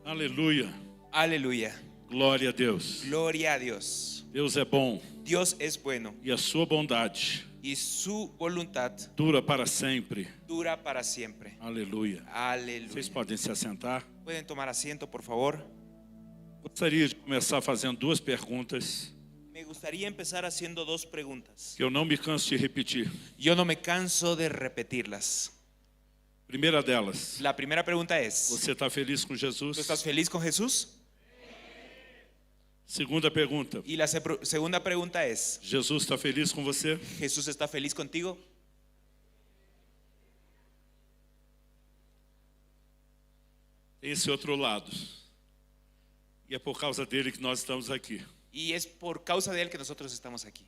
Aleluia. Aleluya. Glória a Deus. Gloria a Dios. Deus é bom Dios es bueno e a sua bondade y su voluntad dura para sempre. dura para siempre. Aleluia. Vocês Aleluya. podem se assentar. Pueden tomar asiento, por favor. Gostaria de começar fazendo duas perguntas Me gustaría empezar haciendo dos preguntas. que eu não me canso de repetir. Yo no me canso de repetirlas. Primeira delas, La primera pregunta es: você está feliz com ¿tú Jesus? estás feliz con Jesús? Segunda pergunta, Y la segunda pregunta es: Jesus está feliz com você? ¿Jesús está feliz contigo? Tem esse outro lado. E é por causa dele que nós estamos aqui. Y es por causa de él que nosotros estamos aquí.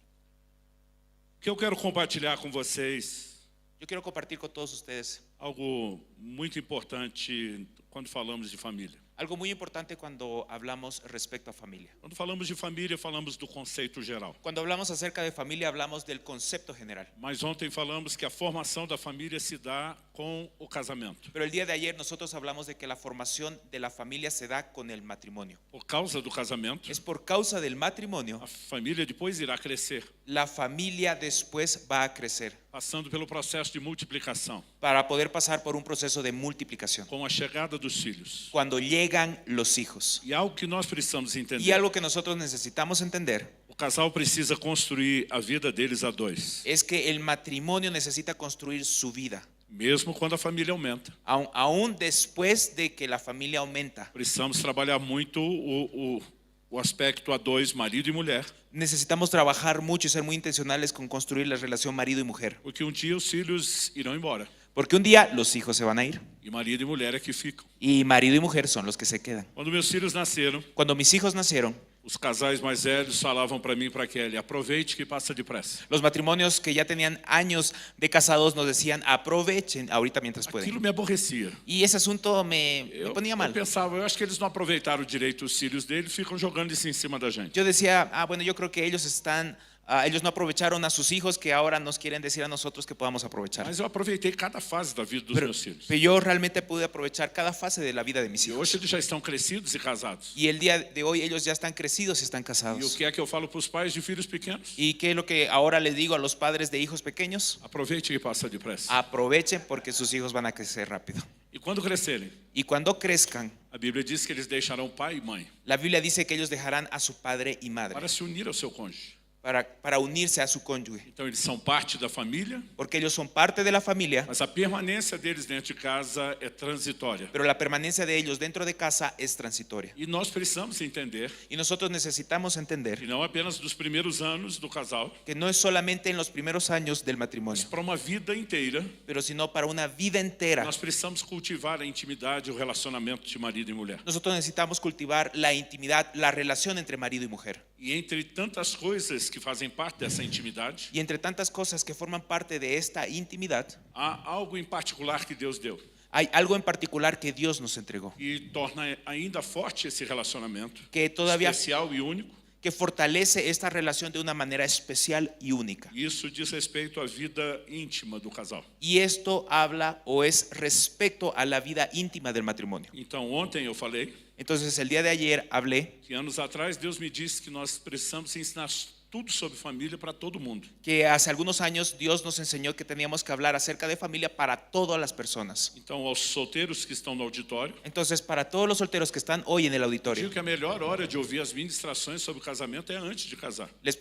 O que eu quero compartilhar com vocês, Yo quiero compartir con todos ustedes algo muito importante quando falamos de família. algo muy importante cuando hablamos respecto a familia. Quando falamos de família, falamos do conceito geral. Cuando hablamos acerca de familia, hablamos del concepto general. Mas ontem falamos que a formação da família se dá com o casamento. Pero el día de ayer nosotros hablamos de que la formación de la familia se da con el matrimonio. Por causa do casamento, Es por causa del matrimonio, a família depois irá crescer, la familia después va a crecer passando pelo processo de multiplicação, para poder pasar por un proceso de multiplicación. com a chegada dos filhos. Cuando llegan los hijos. E algo que nós precisamos Y entender, algo que nosotros necesitamos entender o casal precisa construir a vida deles a dois, es que el matrimonio necesita construir su vida. mesmo quando a família aumenta. Aún después de que la familia aumenta, Precisamos trabalhar muito o aspecto a dois, marido e mulher, necesitamos trabajar mucho y ser muy intencionales con construir la relación marido y mujer. porque um dia os filhos irão embora, Porque un día los hijos se van a ir e marido e mulher é que ficam. y marido y mujer son los que se quedan. Quando meus filhos nasceram, Cuando mis hijos nacieron, os casais mais velhos falavam para mim e para Kelly: aproveite que passa depressa. los matrimonios que ya tenían años de casados nos decían: aprovechen ahorita mientras Aquilo pueden. me aborrecia. Y ese asunto me ponía Eu mal. pensava, eu acho que eles não aproveitaram direito os filhos deles, ficam jogando isso em cima da gente. Yo decía: bueno, yo creo que ellos no aprovecharon a sus hijos, que ahora nos quieren decir a nosotros que podamos aprovechar. Mas eu aproveitei cada fase da vida dos Pero meus filhos. yo realmente pude aprovechar cada fase de la vida de mis E hijos. hoje eles já estão crescidos e casados. Y el día de hoy ellos ya están crecidos y están E o casados. que é que eu falo para os pais de filhos pequenos? ¿Y qué es lo que ahora les digo a los padres de hijos pequeños? Aproveite que passa depressa. Aprovechen porque sus hijos van a crecer rápido. E quando crescerem, Y cuando crezcan, a Bíblia diz que eles deixarão pai e mãe la Biblia dice que ellos dejarán a su padre y madre para se unir ao seu cônjuge. para unirse a su cónyuge. Então eles são parte da família, Porque ellos son parte de la familia, mas a permanência deles dentro de casa é transitória. pero la permanencia de ellos dentro de casa es transitoria. E nós precisamos entender Y nosotros necesitamos que entender não apenas dos primeiros anos do casal, que no es solamente en los primeros años del mas matrimonio, para uma vida inteira, pero sino para una vida entera. nós precisamos cultivar a intimidade e o relacionamento de marido e mulher. Nosotros necesitamos cultivar la intimidad, la relación entre marido y mujer. E entre tantas coisas que fazem parte dessa intimidade, Y entre tantas cosas que forman parte de esta intimidad, há algo em particular que Deus deu hay algo en particular que Dios nos entregó, e torna ainda forte esse relacionamento, que todavía especial e único. que fortalece esta relación de una manera especial y única. Isso diz respeito à vida íntima do casal. Y esto habla o es respecto a la vida íntima del matrimonio. Então, ontem eu falei Entonces, el día de ayer hablé que anos atrás Deus me disse que nós precisamos ensinar tudo sobre família para todo mundo. que hace algunos años Dios nos enseñó que teníamos que hablar acerca de familia para todas las personas. Então, aos solteiros que estão no auditório, Entonces, para todos los solteros que están hoy en el digo auditorio, que a melhor hora de ouvir as ministrações sobre casamento é antes de casar. les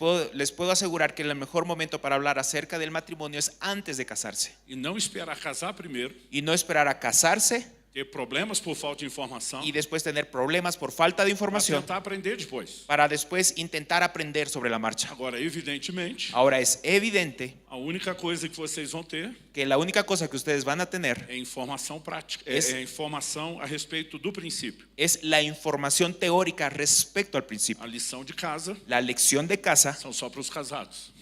puedo asegurar que el mejor momento para hablar acerca del matrimonio es antes de casarse. E não esperar casar primeiro, Y no esperar a casarse ter problemas por falta de informação, y después tener problemas por falta de para información, tentar aprender depois. para después intentar aprender sobre la marcha. Agora, evidentemente, Ahora es evidente a única coisa que vocês vão ter que la única cosa que ustedes van a tener é informação prática, Es- é informação a respeito do princípio. es la información teórica respecto al principio. A lição de casa La lección de casa, são só para os casados,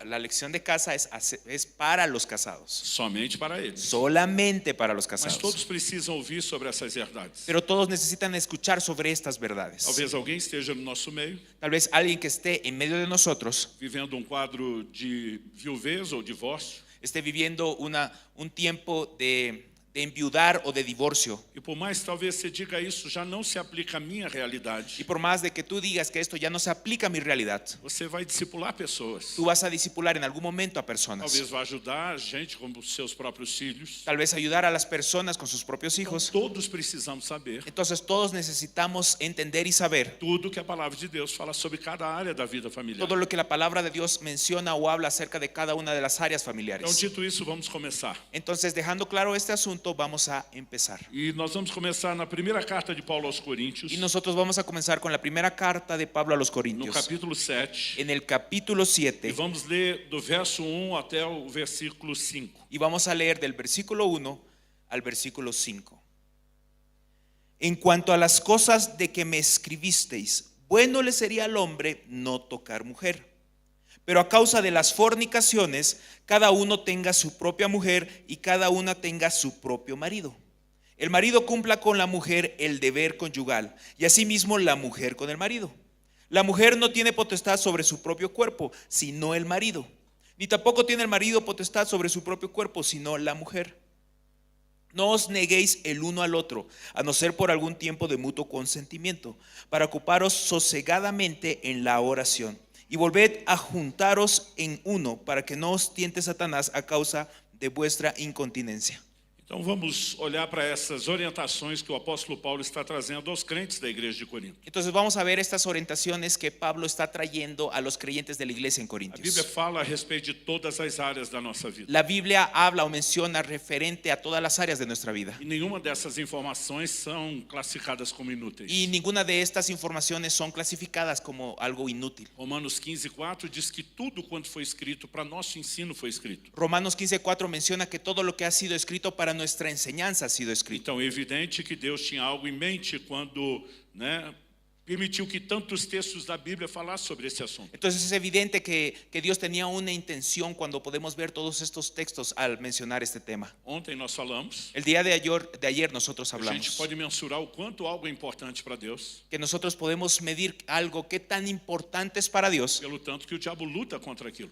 la lección de casa es para los casados, somente para eles. solamente para los Mas casados. todos precisam ouvir sobre essas verdades. Pero todos necesitan escuchar sobre estas verdades. Talvez alguém esteja no nosso meio, Tal vez alguien que esté en medio de nosotros vivendo quadro de viuvez ou divórcio, esté viviendo un tiempo de de enviudar o de divorcio. E por mais talvez você diga isso já não se aplica à minha Y realidade, por más de que tú digas que esto ya no se aplica a mi realidad, você vai discipular pessoas. tú vas a discipular en algún momento a personas. Talvez vá ajudar a gente com os seus próprios filhos. Tal vez ayudar a las personas con sus propios Então, hijos. todos precisamos saber Entonces todos necesitamos entender y saber tudo que a palavra de Deus fala sobre cada área da vida familiar. todo lo que la palabra de Dios menciona o habla acerca de cada una de las áreas Então, familiares. dito isso, vamos começar. Entonces, dejando claro este asunto, vamos a empezar. E nós vamos começar na primeira carta de Paulo aos Coríntios, Y nosotros vamos a comenzar con la primera carta de Pablo a los no Corintios, capítulo 7. en el capítulo E 7, vamos ler do verso 1 até o versículo 5. y vamos a leer del versículo 1 al versículo 5. En cuanto a las cosas de que me escribisteis, bueno le sería al hombre no tocar mujer. Pero a causa de las fornicaciones, cada uno tenga su propia mujer y cada una tenga su propio marido. El marido cumpla con la mujer el deber conyugal y asimismo la mujer con el marido. La mujer no tiene potestad sobre su propio cuerpo, sino el marido. Ni tampoco tiene el marido potestad sobre su propio cuerpo, sino la mujer. No os neguéis el uno al otro, a no ser por algún tiempo de mutuo consentimiento, para ocuparos sosegadamente en la oración. Y volved a juntaros en uno, para que no os tiente Satanás a causa de vuestra incontinencia. Então vamos olhar para essas orientações que o apóstolo Paulo está trazendo aos crentes da igreja de Corinto. Entonces vamos a ver estas orientaciones que Pablo está trayendo a los creyentes de la iglesia en A Bíblia Corintios. fala a respeito de todas as áreas da nossa vida. La Biblia habla o menciona referente a todas las áreas de nuestra vida. E nenhuma dessas informações são classificadas como inúteis. Y ninguna de estas informaciones son clasificadas como algo inútil. Romanos 15:4 diz que tudo quanto foi escrito para nosso ensino foi escrito. Romanos 15:4 menciona que todo lo que ha sido escrito para nuestra enseñanza ha sido escrito. Então é evidente que Deus tinha algo em mente quando, permitiu que tantos textos da Bíblia falassem sobre esse assunto. Entonces es evidente que Dios tenía una intención cuando podemos ver todos estos textos al mencionar este tema. Ontem nós falamos, El día de ayer nosotros a gente hablamos pode mensurar o quanto algo é importante para Deus, que nosotros podemos medir algo que tan importante es para Dios pelo tanto que o diabo luta contra aquilo.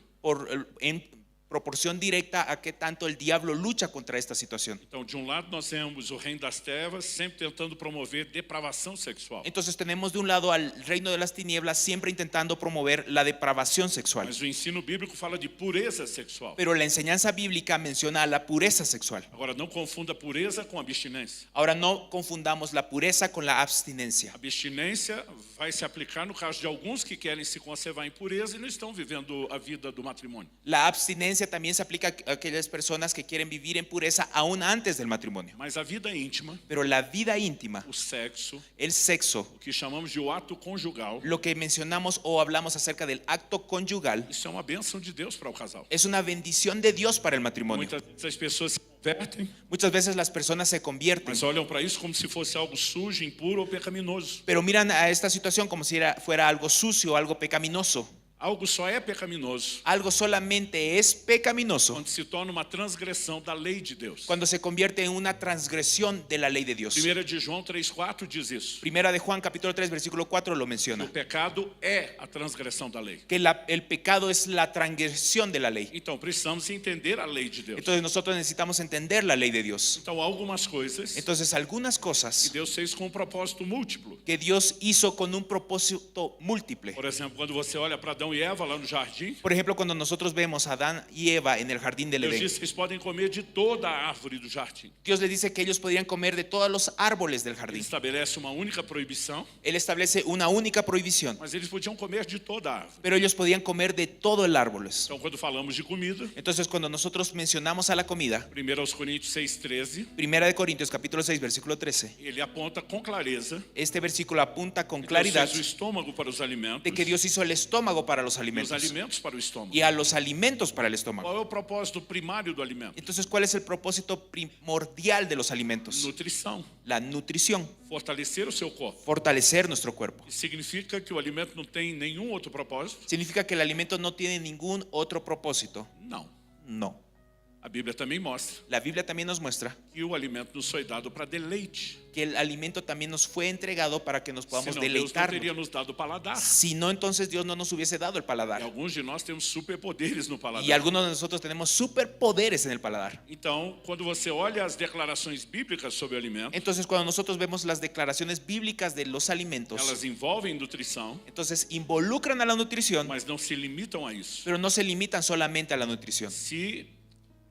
en proporción directa a qué tanto el diablo lucha contra esta situación. Então, de lado, nós temos o reino das trevas sempre tentando promover depravação sexual. Entonces tenemos de un lado al reino de las tinieblas siempre intentando promover la depravación sexual. Mas o ensino bíblico fala de pureza sexual. Pero la enseñanza bíblica menciona la pureza sexual. Agora, não confunda pureza com abstinência. Ahora no confundamos la pureza con la abstinencia. Abstinência vai se aplicar no caso de alguns que querem se conservar em pureza e não estão vivendo a vida do matrimônio. La abstinencia también se aplica a aquellas personas que quieren vivir en pureza aún antes del matrimonio. Mas a vida íntima, Pero la vida íntima, o sexo, el sexo, o que chamamos de o ato conjugal, lo que mencionamos o hablamos acerca del acto conyugal, isso é uma bênção de Deus para o casal. es una bendición de Dios para el matrimonio. Muitas vezes as pessoas se convertem, Muchas veces las personas se convierten, mas olham para isso como se fosse algo sujo, impuro ou pecaminoso. pero miran a esta situación como si fuera algo sucio, algo pecaminoso. Algo só é pecaminoso Algo solamente es pecaminoso quando se torna uma transgressão da lei de Deus. cuando se convierte en una transgresión de la ley de Dios. 1 de João 3,4 diz isso. Primera de Juan capítulo 3 versículo 4 lo O menciona, pecado é a transgressão da lei. que el pecado es la transgresión de la ley. Então precisamos entender a lei de Deus. Entonces nosotros necesitamos entender la lei de Dios. Então há algumas coisas Entonces algunas que cosas Deus fez com um propósito múltiplo. que Dios hizo con un propósito múltiple. Por exemplo, quando você olha para Adão e Eva lá no jardim, Por ejemplo, cuando nosotros vemos a Adán y Eva en el jardín del Deus Edén, disse que eles podem comer de toda a árvore do jardim. Dios les dice que ellos podrían comer de todos los árboles del Ele jardín. estabelece uma única proibição, Él establece una única prohibición, mas eles podiam comer de toda a árvore. pero ellos podían comer de todo el árbol. Então, quando falamos de comida, Entonces, cuando nosotros mencionamos a la comida, 1 aos Coríntios 6,13, Primera de Corintios capítulo 6 versículo 13, ele aponta com clareza este versículo apunta con que Deus claridad fez o estômago para os alimentos de que Dios hizo el estómago para los e os alimentos alimentos para o estômago. y a los alimentos para el estómago. Qual é o propósito primário do alimento? Entonces, ¿cuál es el propósito primordial de los alimentos? Nutrição, La nutrición, fortalecer o seu corpo. fortalecer nuestro cuerpo. Isso significa que o alimento não tem nenhum outro propósito? ¿Significa que el alimento no tiene ningún otro propósito? Não. No. A Bíblia também mostra La Biblia también nos muestra que o alimento nos foi dado para deleite. que el alimento también nos fue entregado para que nos podamos Senão Deus não teria deleitarnos. nos dado paladar. Si no, entonces Dios no nos hubiese dado el E paladar. alguns de nós temos superpoderes no Y paladar. algunos de nosotros tenemos superpoderes en el paladar. Então, quando você olha as declarações bíblicas sobre o alimento, Entonces, cuando nosotros vemos las declaraciones bíblicas de los alimentos, elas envolvem nutrição, entonces involucran a la nutrición, mas não se limitam a isso. pero no se limitan solamente a la nutrición. Se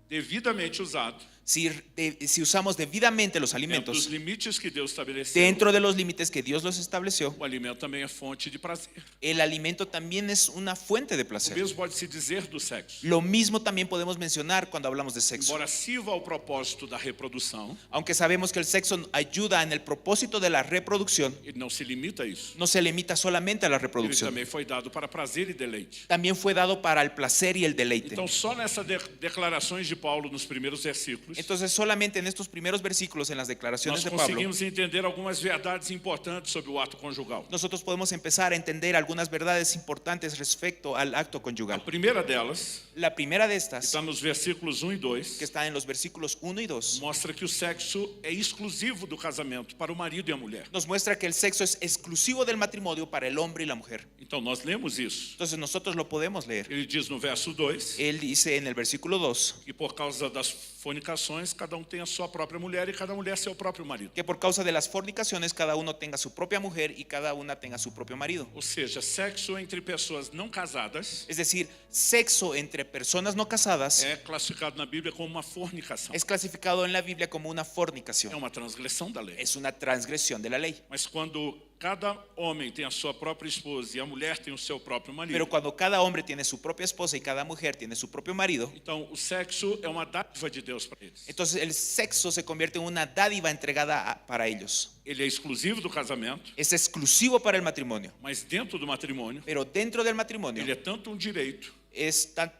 devidamente usado, Si usamos debidamente los dentro alimentos dos limites que Deus estabeleceu, dentro de los límites que Dios los estableció, o alimento também é fonte de prazer. el alimento también es una fuente de O placer. mesmo pode-se dizer do sexo. Lo mismo también podemos mencionar cuando hablamos de sexo. Embora sirva ao propósito da reprodução, Aunque sabemos que el sexo ayuda en el propósito de la reproducción, ele não se limita a isso. no se limita solamente a la Ele reproducción. também foi dado para prazer e deleite. También fue dado para el placer y el deleite. Então, só nessas declarações de Paulo nos primeiros versículos, Entonces, solamente en estos primeros versículos, en las declaraciones nós de Pablo, conseguimos entender algumas verdades importantes sobre o ato conjugal. nosotros podemos empezar a entender algunas verdades importantes respecto al acto A conjugal. primeira delas, La primera de que estas, está nos versículos 1 e 2, que está en los versículos 1 y 2, mostra que o sexo é exclusivo do casamento para o marido e a mulher. nos muestra que el sexo es exclusivo del matrimonio para el hombre y la mujer. Então, nós lemos isso. Entonces, nosotros lo podemos leer. Ele diz no verso 2 Él dice en el versículo 2 que por causa das fornicações, cada tem a sua própria mulher e cada mulher seu próprio marido. que por causa de las fornicaciones cada uno tenga su propia mujer y cada una tenga su propio marido. Ou seja, sexo entre pessoas não casadas Es decir, sexo entre personas no casadas é classificado na Bíblia como uma fornicação. es clasificado en la Biblia como una É fornicación. uma transgressão da lei. Es una transgresión de la ley. Mas quando cada homem tem a sua própria esposa e a mulher tem o seu próprio marido, Pero cuando cada hombre tiene su propia esposa y cada mujer tiene su propio marido, então o sexo é uma dádiva de Deus para eles. entonces el sexo se convierte en una dádiva entregada para ellos. Ele é exclusivo do casamento, Es exclusivo para el matrimonio. mas dentro do matrimônio, Pero dentro del matrimonio ele é tanto direito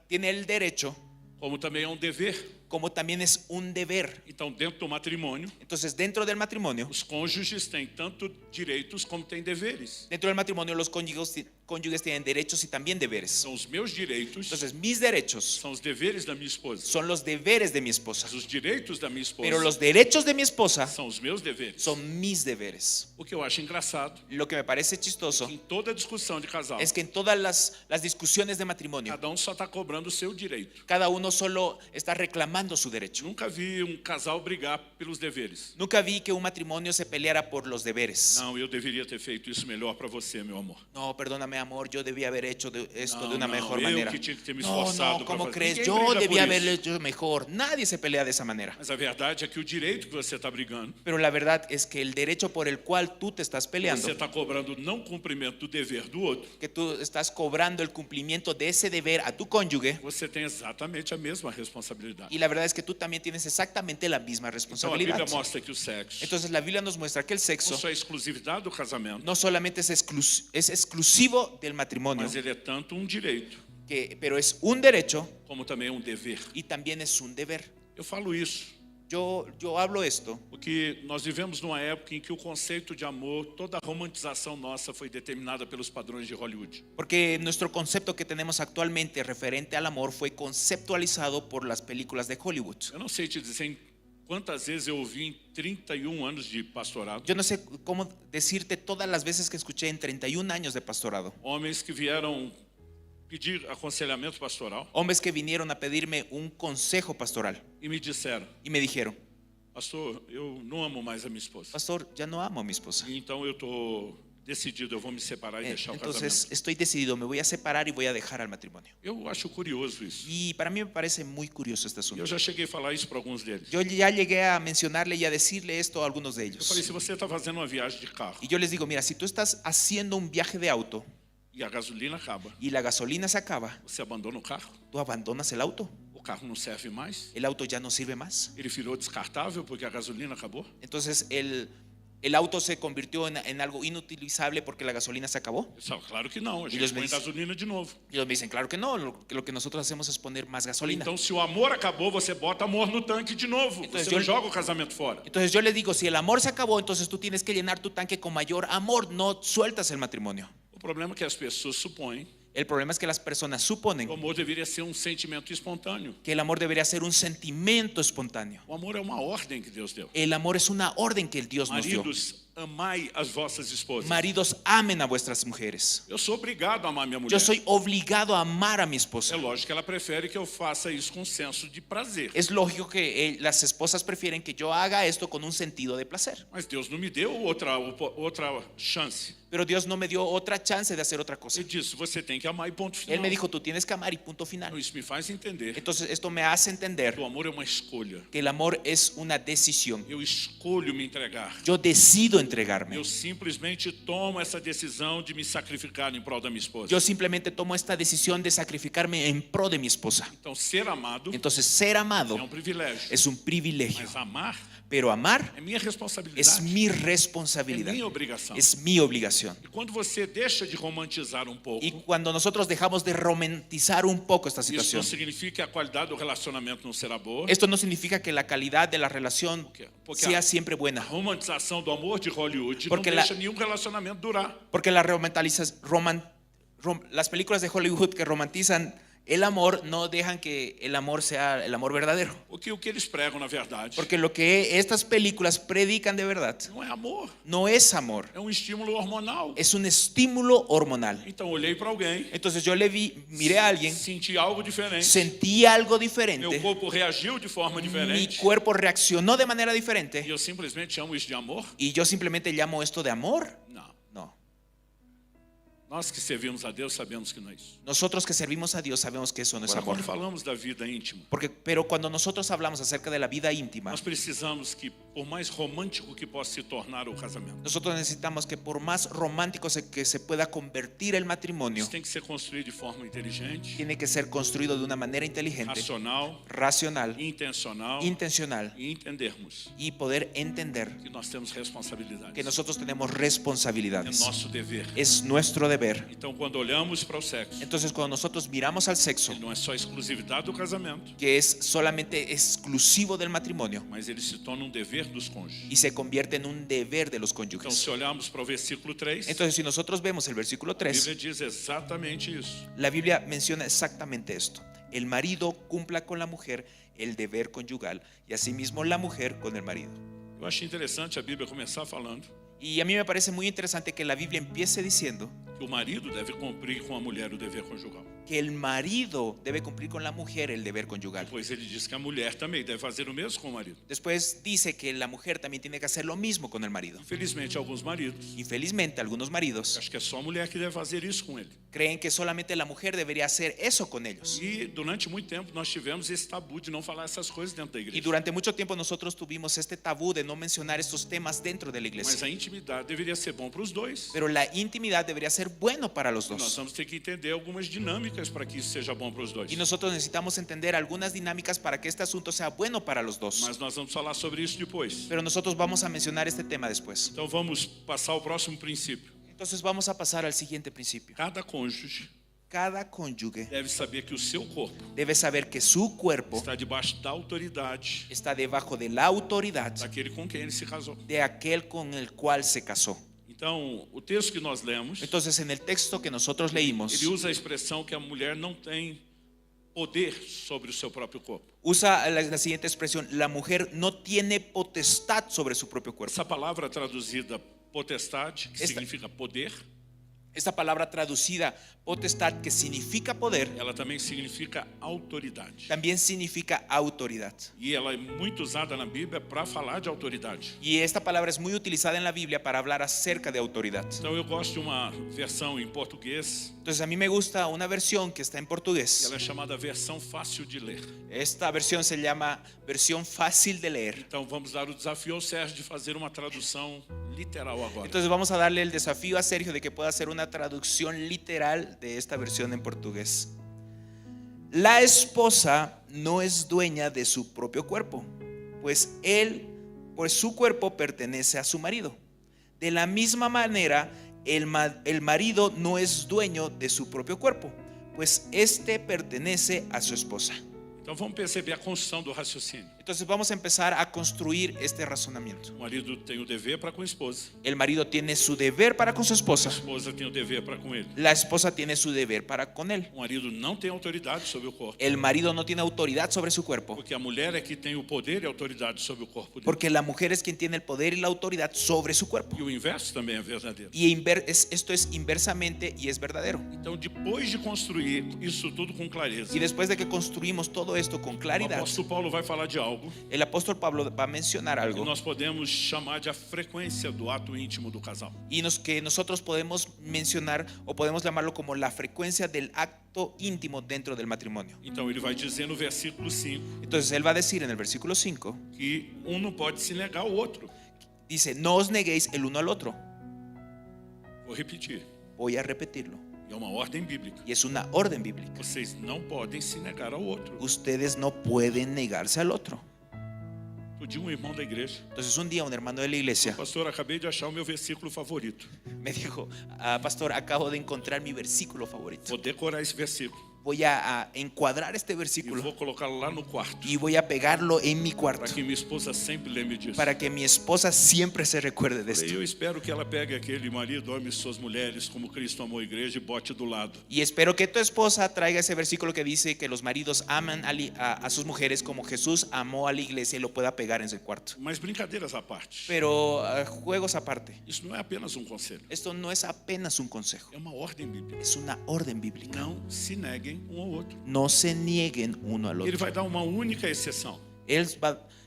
tiene el derecho como também é dever. como también es un deber. Então, dentro do matrimônio, Entonces, dentro del matrimonio, os cônjuges têm tanto direitos como têm deveres. dentro del matrimonio los cónyuges tienen derechos y también deberes. São os meus direitos, Entonces, mis derechos são os deveres da minha esposa. son los deberes de mi esposa, Os direitos da minha esposa pero los derechos de mi esposa são os meus deveres. son mis deberes. O que eu acho engraçado, Lo que me parece chistoso em toda discussão de casal, es que en todas las discusiones de matrimonio, cada só está cobrando o seu direito. cada uno solo está reclamando su derecho. Nunca vi casal brigar pelos deveres. Nunca vi que un matrimonio se peleara por los deberes. Não, eu deveria ter feito isso melhor para você, meu amor. No, perdóname, amor, yo debía haber hecho esto No, de una no, mejor yo manera. que tinha que ter me No, esforzado no, para ¿cómo fazer. crees? Ninguém Yo briga por debía isso. haberlo hecho mejor. Nadie se pelea de esa manera. Mas a verdade é que o direito que você está brigando, Pero la verdad es que el derecho por el cual tú te estás peleando, você está cobrando não cumprimento do dever do outro, que tú estás cobrando el cumplimiento de ese deber a tu cónyuge, você tem exatamente a mesma responsabilidade. y la verdad es que tú también tienes exactamente la misma Então a responsabilidad. Bíblia mostra que o sexo Entonces la Biblia nos muestra que el não sexo só é exclusividade do casamento, no solamente es exclusivo del matrimonio, mas ele é tanto direito pero es un derecho como também dever. y también es un deber. Eu falo isso Yo hablo esto porque nós vivemos numa época em que o conceito de amor, toda a romantização nossa foi determinada pelos padrões de Hollywood. porque nuestro concepto que tenemos actualmente referente al amor fue conceptualizado por las películas de Hollywood. Eu não sei te dizer quantas vezes eu ouvi em 31 anos de pastorado, Yo no sé cómo decirte todas las veces que escuché en 31 años de pastorado, homens que vieram pedir aconselhamento pastoral hombres que vinieron a pedirme un consejo pastoral e me disseram: y me dijeron: pastor, eu não amo mais a minha esposa. pastor, ya no amo a mi esposa. E então eu estou decidido, eu vou me separar e deixar o Entonces casamento. estoy decidido, me voy a separar y voy a dejar al matrimonio. Eu acho curioso isso. Y para mí me parece muy curioso este asunto. Eu já cheguei a falar isso para alguns deles. Yo ya llegué a mencionarle y a decirle esto a algunos de Eu falei: ellos. se você está fazendo uma viagem de carro Y yo les digo: mira, si tú estás haciendo un viaje de auto e a gasolina acaba, y la gasolina se acaba, você abandona o carro, tú abandonas el auto. o carro não serve mais, El auto ya no sirve más. ele virou descartável porque a gasolina acabou. Entonces el auto se convirtió en algo inutilizable porque la gasolina se acabou. Eu falo: claro que não, a eles gente me põe dizem- gasolina de novo. Y ellos me dicen: claro que no, lo que nosotros hacemos es poner más gasolina. Então, se o amor acabou, você bota amor no tanque de novo. Então, Você eu- não joga o casamento fora. Entonces yo les digo: si el amor se acabó, entonces tú tienes que llenar tu tanque con mayor amor, no sueltas el matrimonio. O problema é que as pessoas supõem El problema es que las personas suponen O amor deveria ser um sentimento espontâneo. que el amor debería ser un sentimiento espontáneo. O amor é uma ordem que Deus deu. El amor es una orden que el Dios nos dio. Maridos, amai as vossas esposas. Maridos, amen a vuestras mujeres. Eu sou obrigado a amar minha mulher. Yo soy obligado a amar a mi É esposa. lógico que ela prefere que eu faça isso com senso de prazer. Es lógico que las esposas prefieren que yo haga esto con un sentido de placer. Mas Deus não me deu outra chance. Pero Dios no me dio otra chance de hacer otra cosa. Ele disse, você tem que amar e ponto final. Él me dijo, tú tienes que amar y punto final. Isso me faz entender Entonces esto me hace entender que o amor é uma escolha. que el amor es una decisión. Eu escolho me entregar. Yo decido entregarme. Eu simplesmente tomo essa decisão de me sacrificar em prol da minha esposa. Yo simplemente tomo esta decisión de sacrificarme en pro de mi esposa. Então, ser amado Entonces ser amado é um privilégio. es un privilegio. Mas amar Pero amar é minha responsabilidade. es mi É responsabilidad. minha obrigação. Es mi obligación. E quando você deixa de romantizar um pouco, Y cuando nosotros dejamos de romantizar un poco esta isso situación, não significa que a qualidade do relacionamento não será boa. esto no significa que la calidad de la relación Porque sea siempre A buena. romantização do amor de Hollywood Porque não la- deixa nenhum relacionamento durar. Porque las películas de Hollywood que romantizan el amor no dejan que el amor sea el amor verdadero. O que eles pregam, na verdade, Porque lo que estas películas predican de verdad não é amor, no es amor, é um estímulo hormonal. es un estímulo hormonal. Então, olhei para alguém, Entonces yo miré a alguien, senti algo diferente, sentí algo meu diferente, corpo reagiu de forma mi diferente, cuerpo reaccionó de manera e diferente eu simplesmente chamo isso de amor? y yo simplemente llamo esto de amor. Não. No. Nós que servimos a Deus sabemos que não é isso. Nosotros que servimos a Dios sabemos que eso no es Agora, amor. quando falamos da vida íntima, Pero cuando nosotros hablamos acerca de la vida íntima, nós precisamos que, por mais romântico que possa se tornar o casamento, nosotros necesitamos que por más romántico que se pueda convertir el matrimonio, isso tem que ser construído de forma inteligente, tiene que ser construido de una manera inteligente, racional, racional, intencional, intencional e entendermos y poder entender que nós temos responsabilidades. que nosotros tenemos É responsabilidades. nosso dever. Es nuestro deber. Então, quando olhamos para o sexo, Entonces, cuando nosotros miramos al sexo, ele não é só exclusividade do casamento, que es solamente exclusivo del matrimonio mas ele se torna um dever dos cônjuges. y se convierte en un deber de los Então, cónyuges. se olharmos para o versículo 3, Entonces, si nosotros vemos el versículo a 3, Bíblia diz exatamente isso. la Biblia menciona exactamente esto. El marido cumpla con la mujer el deber conyugal y asimismo la mujer con el marido. Eu achei interessante a Bíblia começar falando Y a mí me parece muy interesante que la Biblia empiece diciendo que o marido deve cumprir com a mulher o dever conjugal. que el marido debe cumplir con la mujer el deber conyugal. Pois ele diz que a mulher também deve fazer o mesmo com o marido. Después dice que la mujer también tiene que hacer lo mismo con el marido. Infelizmente, alguns maridos, Infelizmente, algunos maridos acho que é só a mulher que deve fazer isso com ele. creen que solamente la mujer debería hacer eso con ellos. E durante muito tempo nós tivemos esse tabu de não falar essas coisas dentro da Y igreja. durante mucho tiempo nosotros tuvimos este tabú de no mencionar estos temas dentro de la Mas iglesia. a intimidade deveria ser bom para os dois. Pero la intimidad debería ser bueno para los Nós dos. vamos ter que entender algumas dinâmicas para que isso seja bom para os dois. Y nosotros necesitamos entender algunas dinámicas para que este asunto sea bueno para los dos. Mas nós vamos falar sobre isso depois. Pero nosotros vamos a mencionar este tema después. Então vamos passar ao próximo princípio. Entonces vamos a pasar al siguiente principio. Cada cônjuge Cada cónyuge deve saber que o seu corpo debe saber que su cuerpo está debaixo da autoridade está debajo de la autoridad daquele com quem ele se casou. de aquel con el cual se casó. Então, o texto que nós lemos, Entonces, en el texto que nosotros leímos, ele usa a expressão que a mulher não tem poder sobre o seu próprio corpo. usa la siguiente expresión: la mujer no tiene potestad sobre su propio cuerpo. Essa palavra traduzida potestade, que Esta- significa poder, Esta palabra traducida potestad, que significa poder, ela também significa autoridade. también significa autoridad. E ela é muito usada na Bíblia para falar de autoridade. Y esta palabra es muy utilizada en la Biblia para hablar acerca de autoridad. Então eu gosto de uma versão em português, Entonces, a mí me gusta una versión que está en portugués. ela é chamada versão fácil de ler. Esta versión se llama versión fácil de leer. Então vamos dar o desafio ao Sérgio de fazer uma tradução literal agora. Entonces vamos a darle el desafío a Sergio de que pueda hacer una traducción literal de esta versión en portugués. La esposa no es dueña de su propio cuerpo, pues su cuerpo pertenece a su marido. De la misma manera, el marido no es dueño de su propio cuerpo, pues este pertenece a su esposa. Então vamos perceber a construção do raciocínio. Entonces vamos a empezar a construir este razonamiento. O marido tem o dever para com a esposa. El marido tiene su deber para con su A esposa. esposa tem o dever para com ele. La esposa tiene su deber para con él. O marido não tem autoridade sobre o corpo. El marido no tiene autoridad sobre su cuerpo, Porque a mulher é que tem o poder e a autoridade sobre o corpo dele. porque la mujer es quien tiene el poder y la autoridad sobre su cuerpo. E o inverso também é verdadeiro. Y esto es inversamente y es verdadero. Então, depois de construir isso tudo com clareza, Y después de que construimos todo esto con o claridad, apóstolo Paulo vai falar de algo el apóstol Pablo va a mencionar que algo nós podemos chamar de a frequência do ato íntimo do casal. y que nosotros podemos mencionar o podemos llamarlo como la frecuencia del acto íntimo dentro del matrimonio. Então, ele vai dizer no versículo 5 Entonces él va a decir en el versículo 5, que um não pode se negar ao outro. dice, no os neguéis el uno al otro. Vou repetir. Voy a repetirlo. É uma ordem bíblica. Y es una orden bíblica. Vocês não podem se negar ao outro. Ustedes no pueden negarse al otro. Outro dia, um irmão da igreja, Entonces un día un hermano de la iglesia pastor, acabei de achar o meu versículo favorito. me dijo, pastor, acabo de encontrar mi versículo favorito. Vou decorar esse versículo Voy a encuadrar este e versículo vou colocá-lo lá no quarto, y voy a pegarlo en mi cuarto para que minha esposa sempre lembre disso. para que mi esposa siempre se recuerde de E esto. eu espero que ela pegue aquele marido, ame suas mulheres como Cristo amou a igreja e bote do lado. Y espero que tu esposa traiga ese versículo que dice que los maridos aman a sus mujeres como Jesús amó a la iglesia y lo pueda pegar en su cuarto. Mas brincadeiras à parte, Pero juegos aparte, isso não é apenas um conselho, esto no es apenas un consejo, é uma ordem bíblica. es una orden bíblica. Não se neguem um ao outro. No se nieguen uno al Ele otro. vai dar uma única exceção,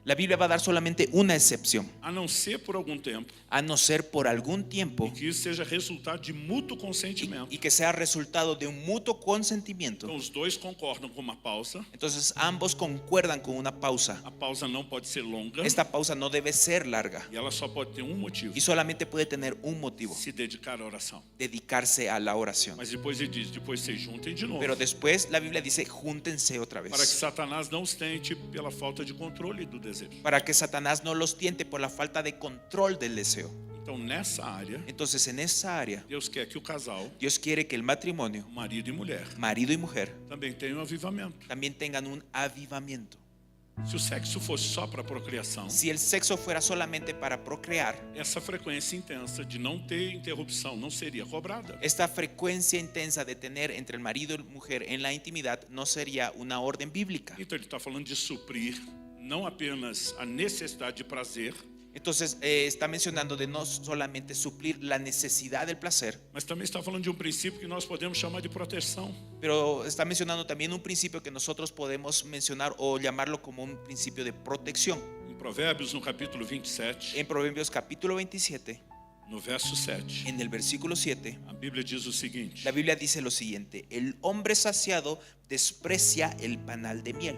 La Biblia va a dar solamente una excepción, a não ser por algum tempo, a no ser por algún tiempo que isso seja resultado de mútuo consentimento. y que sea resultado de un mutuo consentimiento. Então, os dois concordam com uma pausa. Entonces ambos concuerdan con una pausa. A pausa não pode ser longa Esta pausa no debe ser larga e ela só pode ter um motivo: y solamente puede tener un motivo, se dedicar à oração. dedicarse a la oración. Mas depois ele diz: depois vocês juntem de novo, Pero después la Biblia dice, júntense otra para que vez, Satanás não os tente pela falta de controle do desejo. para que Satanás no los tiente por la falta de control del deseo. Então, nessa área, Entonces en esa área, Deus quer que o casal, Dios quiere que el matrimonio, marido e mulher, marido y mujer, também tenha um avivamento. también tengan un avivamiento. Se o sexo fosse só para procriação, Si el sexo fuera solamente para procrear, essa frequência intensa de não ter interrupção não seria cobrada. esta frecuencia intensa de tener entre el marido y la mujer en la intimidad no sería una orden bíblica. Então, ele está falando de suprir não apenas a necessidade de prazer, Entonces está mencionando de no solamente suplir la necesidad del placer, mas também está falando de um princípio que nós podemos chamar de proteção. pero está mencionando también un principio que nosotros podemos mencionar o llamarlo como un principio de protección. Em Provérbios, no capítulo 27, En Proverbios capítulo 27, no verso 7, en el versículo 7, a Bíblia diz o seguinte: la Biblia dice lo siguiente: el hombre saciado desprecia el panal de miel,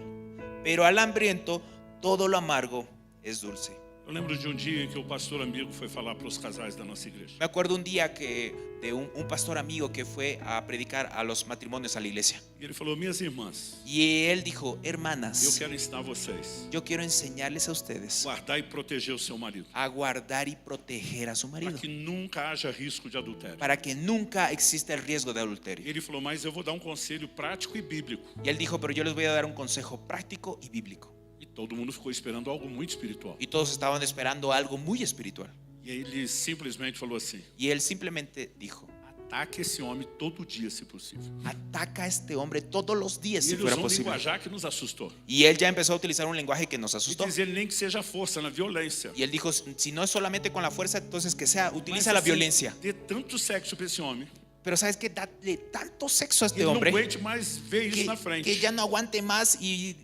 pero al hambriento todo lo amargo es dulce. Eu lembro de um dia em que o pastor amigo foi falar para os casais da nossa igreja. Me acuerdo un día de un pastor amigo que fue a predicar a los matrimonios a la iglesia. E ele falou: minhas irmãs, Y él dijo, eu hermanas, quero ensinar vocês yo quiero enseñarles a ustedes guardar e proteger o seu marido, a guardar y proteger a su para marido, que nunca haja risco de adultério. para que nunca exista el riesgo de E adulterio. ele falou: mas eu vou dar um conselho prático e bíblico. Y él dijo, pero yo les voy a dar un consejo práctico y bíblico. E todo mundo ficou esperando algo muito espiritual. Y todos estaban esperando algo muy espiritual. E aí ele simplesmente falou assim: Y él simplemente dijo, ataque esse homem todo dia, se possível. ataca a este hombre todos los días E si ele fuera usou um posible. linguajar que nos assustou. Y él ya empezó a utilizar un lenguaje que nos E asustó. diz ele: nem que seja força, na violência. Y él dijo, si no es solamente con la fuerza, entonces que sea, Mas, utiliza la assim, violencia. dê tanto sexo para esse homem, Pero sabes que dale tanto sexo a este ele não hombre aguente mais ver isso na que frente. ya no aguante más y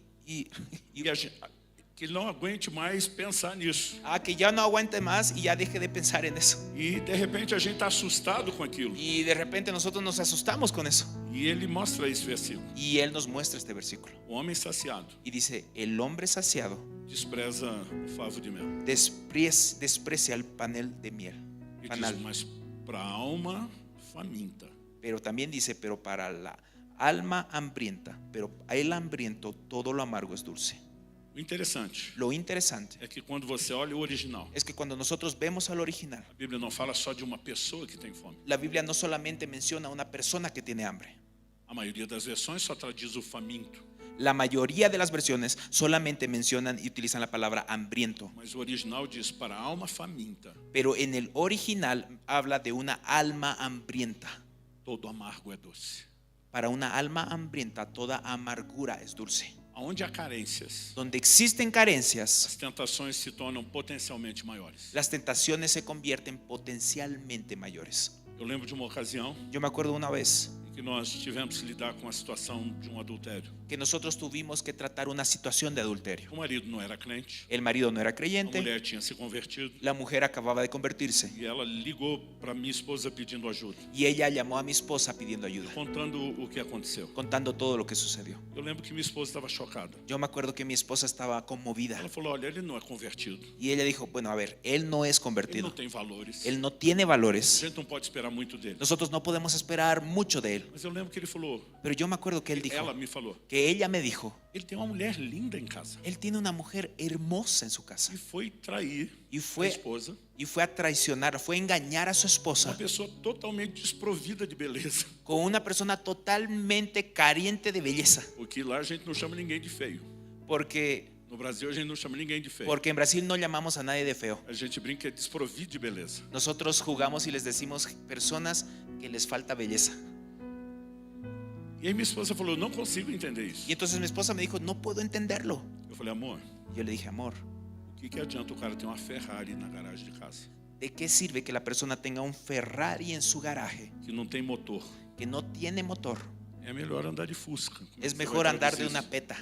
Que ele não aguente mais pensar nisso. que ya no aguante más y ya deje de pensar en eso. E de repente a gente está assustado com aquilo. Y de repente nosotros nos asustamos con eso. E ele mostra esse versículo. Y él nos muestra este versículo. O homem saciado Y dice, el hombre saciado despreza o favo de mel. desprecia el panel de miel. E Panal. diz: mas para a alma faminta, Pero también dice, pero para la alma hambrienta, pero a el hambriento todo lo amargo es dulce. o interessante Lo interesante é que quando você olha o original, es que cuando nosotros vemos al original, a Bíblia não fala só de uma pessoa que tem fome. la Biblia no solamente menciona a una persona que tiene hambre. A maioria das versões só traduz o faminto. La mayoría de las versiones solamente mencionan y utilizan la palabra hambriento, Mas o original diz para a alma faminta, pero en el original habla de una alma hambrienta. todo amargo é doce. Para una alma hambrienta toda amargura es dulce. Aonde há carências, Donde existen carencias, as tentações se tornam potencialmente maiores. las tentaciones se convierten potencialmente mayores. Eu lembro de uma ocasião Yo me acuerdo una vez em que nós tivemos que lidar com a situação de adultério. que nosotros tuvimos que tratar una situación de adulterio. O marido não era crente, El marido no era a creyente, mulher tinha se convertido la mujer acababa de convertirse e ela ligou para minha esposa pedindo ajuda, y ella llamó a mi esposa pidiendo ayuda, contando o que aconteceu. contando todo lo que sucedió. Eu lembro que minha esposa estava chocada. Yo me acuerdo que mi esposa estaba conmovida Ela falou: olha, ele não é convertido, y ella dijo, bueno, a ver, él no es ele não convertido, tem valores, él no tiene a valores, gente não pode esperar muito dele. nosotros no podemos esperar mucho de él. Mas eu lembro que ele falou, Pero yo me acuerdo que él dijo, ela me falou, que ella me dijo, ele tem uma mulher linda em casa. él tiene una mujer hermosa en su casa E foi trair y a fue esposa, a traicionar, fue a engañar a su uma esposa pessoa totalmente desprovida de beleza. con una persona totalmente carente de belleza, Porque lá a gente não chama ninguém de feio. porque No Brasil a gente não chama ninguém de feio. en Brasil no llamamos a nadie de feo. A gente brinca que é desprovido de beleza. Nosotros jugamos y les decimos personas que les falta belleza. E aí minha esposa falou, não consigo entender isso. Y entonces mi esposa me dijo, no puedo entenderlo. Eu falei, amor, Yo le dije, amor, o que adianta o cara ter uma Ferrari na garagem de casa, ¿de qué sirve que la persona tenga un Ferrari en su garaje que não tem motor? que no tiene motor? É melhor andar de Fusca. Como Es você vai mejor andar de traduzir una isso? peta.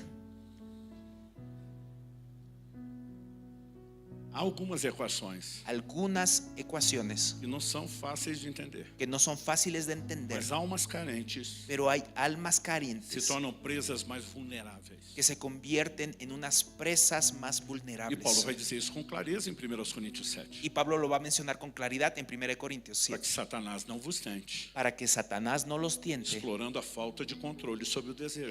Há algumas equações Algunas ecuaciones que não são fáceis de entender. que no son fáciles de entender, Mas almas carentes pero hay almas se carentes tornam presas mais vulneráveis. que se convierten en unas presas más E Paulo vulnerables. vai dizer isso com clareza em 1 Coríntios 7. Y Pablo lo va a mencionar con claridad en 1 Corintios Para que 7. Satanás não vos tente, Para que Satanás no los tiente, explorando a falta de controle sobre o desejo.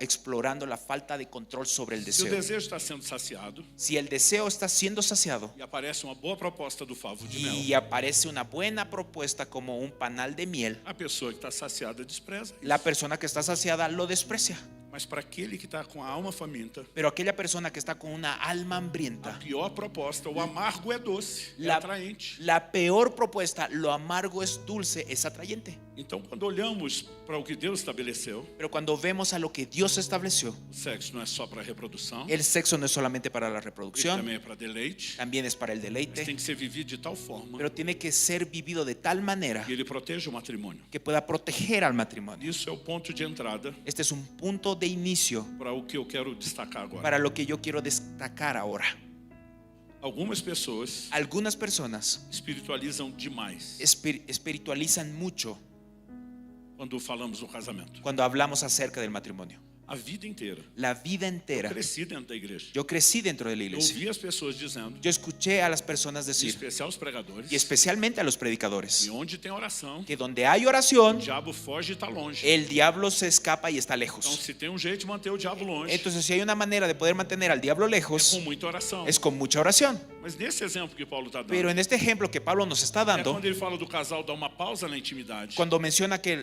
explorando la falta de control sobre el Se o deseo. desejo está sendo saciado Si el deseo está siendo saciado e aparece uma boa proposta do favo de mel, y aparece una buena propuesta como un panal de miel, a pessoa que está saciada despreza la isso. persona que está saciada lo desprecia. Mas para aquele que está com a alma faminta, Pero aquella persona que está con una alma a hambrienta, pior proposta, o amargo é doce, é la, atraente. la peor propuesta, lo amargo es dulce, es atrayente. Então, quando olhamos para o que Deus estabeleceu, Pero cuando vemos a lo que Dios estableció, o sexo não é só para reprodução, el sexo no es solamente para la ele reproducción, também é para deleite, también es para el mas tem deleite, que ser vivido de tal forma pero tiene que ser vivido de tal manera que ele proteja o matrimônio. que pueda proteger al matrimonio. Isso é o ponto de entrada Este es un punto de inicio para o que eu quero destacar agora. para lo que yo quiero destacar ahora. Algumas pessoas Algunas personas espiritualizam demais espiritualizan mucho quando falamos do casamento. cuando hablamos acerca del matrimonio. A vida inteira. La vida Eu entera. cresci dentro da igreja. Yo crecí dentro de la Eu iglesia. ouvi as pessoas dizendo, Yo escuché a las personas em decir, especial os pregadores, y especialmente a los predicadores, e onde tem oração, que donde hay o oración, diabo foge e está longe. el diablo se escapa y está Então, lejos. se tem um jeito de manter o diabo longe, Entonces, si hay una manera de poder mantener al diablo é lejos, com muita oração. es con mucha oración. Mas nesse exemplo que Paulo está dando, Pero en este ejemplo que Pablo nos está é dando, quando ele fala do casal dar uma pausa na intimidade cuando menciona que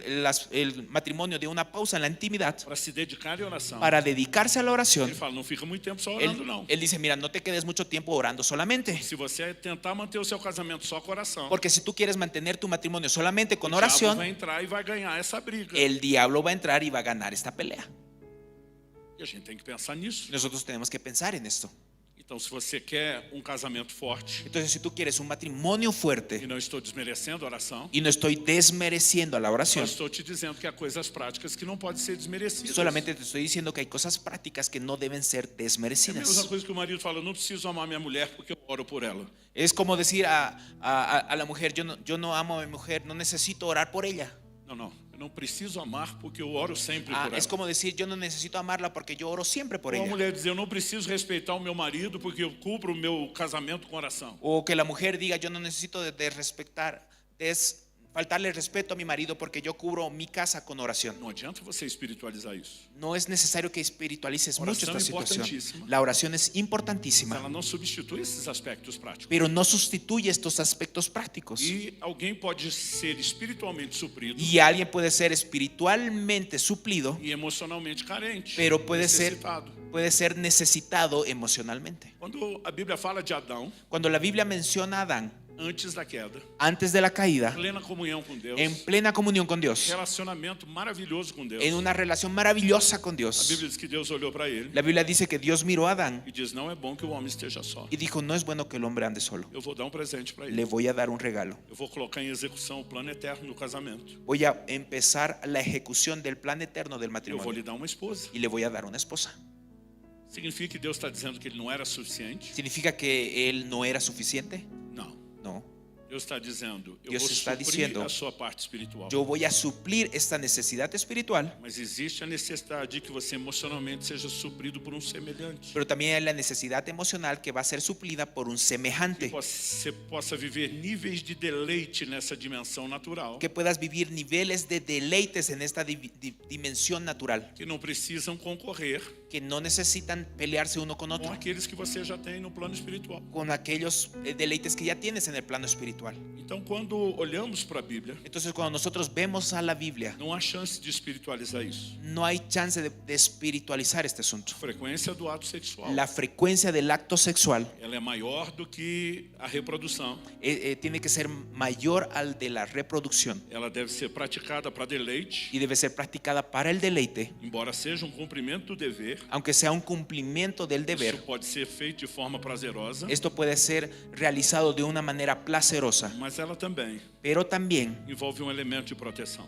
el matrimonio dio una pausa en la intimidad para se dedicar à oração. para dedicarse a la oración, Ele fala, não fica muito tempo só orando, não. él dice, mira, no te quedes mucho tiempo orando solamente. Se você tentar manter o seu casamento só com oração, Porque si tú quieres mantener tu matrimonio solamente con o diabo oración, vai entrar e vai ganhar essa briga. el diablo va a entrar y va a ganar esta pelea. E a gente tem que pensar nisso. Nosotros tenemos que pensar en esto. Então, se você quer um casamento forte, Entonces, si tú quieres un matrimonio e fuerte, não estou desmerecendo a oração, y no estoy desmereciendo a la eu oración, estou te dizendo que há coisas práticas que não podem ser desmerecidas. solamente te estoy diciendo que hay cosas prácticas que no deben ser É a mesma desmerecidas. coisa que o marido fala, não preciso amar minha mulher porque eu oro por ela. Es como decir a la mujer, yo no amo a mi mujer, no necesito orar por ella. Não, não. Eu não preciso amar porque eu oro sempre por ela. Es como decir, yo no necesito amarla porque yo oro siempre por Ou a ella. mulher dizer, eu não preciso respeitar o meu marido porque eu cubro o meu casamento com oração. O que la mujer diga, yo no necesito de faltarle respeto a mi marido porque yo cubro mi casa con oración. Não adianta você espiritualizar isso. No es necesario que espiritualices mucho Oración esta situación. importantísima. La oración es Mas importantísima, ela não substitui esses aspectos práticos. pero no sustituye estos aspectos prácticos. E alguém pode ser espiritualmente suprido Y alguien puede ser espiritualmente suplido, e emocionalmente carente, pero puede ser necessitado. necesitado emocionalmente. Quando a Bíblia fala de Adão, Cuando la Biblia menciona a Adán antes da queda, antes de la caída, plena comunhão com Deus, en plena comunión con Dios, relacionamento maravilhoso com Deus. en una relación maravillosa con A Dios, Bíblia diz que Deus olhou para ele la Biblia dice que Dios miró a Adán e diz: não é bom que o homem esteja só. y dijo, no es bueno que el hombre ande solo, Eu vou dar um presente para le ele. voy a dar un regalo. Eu vou colocar em execução o plano eterno do casamento. Voy a empezar la ejecución del plan eterno del Eu vou matrimonio lhe dar uma esposa. y le voy a dar una esposa. Significa que Deus está dizendo que ele não era suficiente? ¿Significa que él no era suficiente? Não. No. Deus está dizendo: eu Deus vou está suprir dizendo, a sua parte espiritual. Yo voy a suplir esta necesidad espiritual, Mas existe a necessidade de que você emocionalmente seja suprido por um semelhante. pero también hay la necesidad emocional que va a ser suplida por un semejante. Você possa viver níveis de deleite nessa dimensão natural Que puedas vivir niveles de deleites en esta dimensión natural, que não precisam concorrer que no necesitan pelearse uno con com otro, aqueles que você já tem no plano espiritual. con aquellos deleites que ya tienes en el plano espiritual. Então, quando olhamos para a Bíblia, Entonces, cuando nosotros vemos a la Biblia, não há chance de espiritualizar isso. no hay chance de espiritualizar este asunto. A frequência do ato sexual, La frecuencia del acto sexual ela é maior do que a reprodução. tiene que ser mayor al de la reproducción Ela deve ser praticada para deleite, y debe ser practicada para el deleite, embora seja um cumprimento do dever. aunque sea un cumplimiento del deber. Isso pode ser feito de forma prazerosa, Esto puede ser realizado de una manera placerosa, mas ela também pero también envolve um elemento de proteção.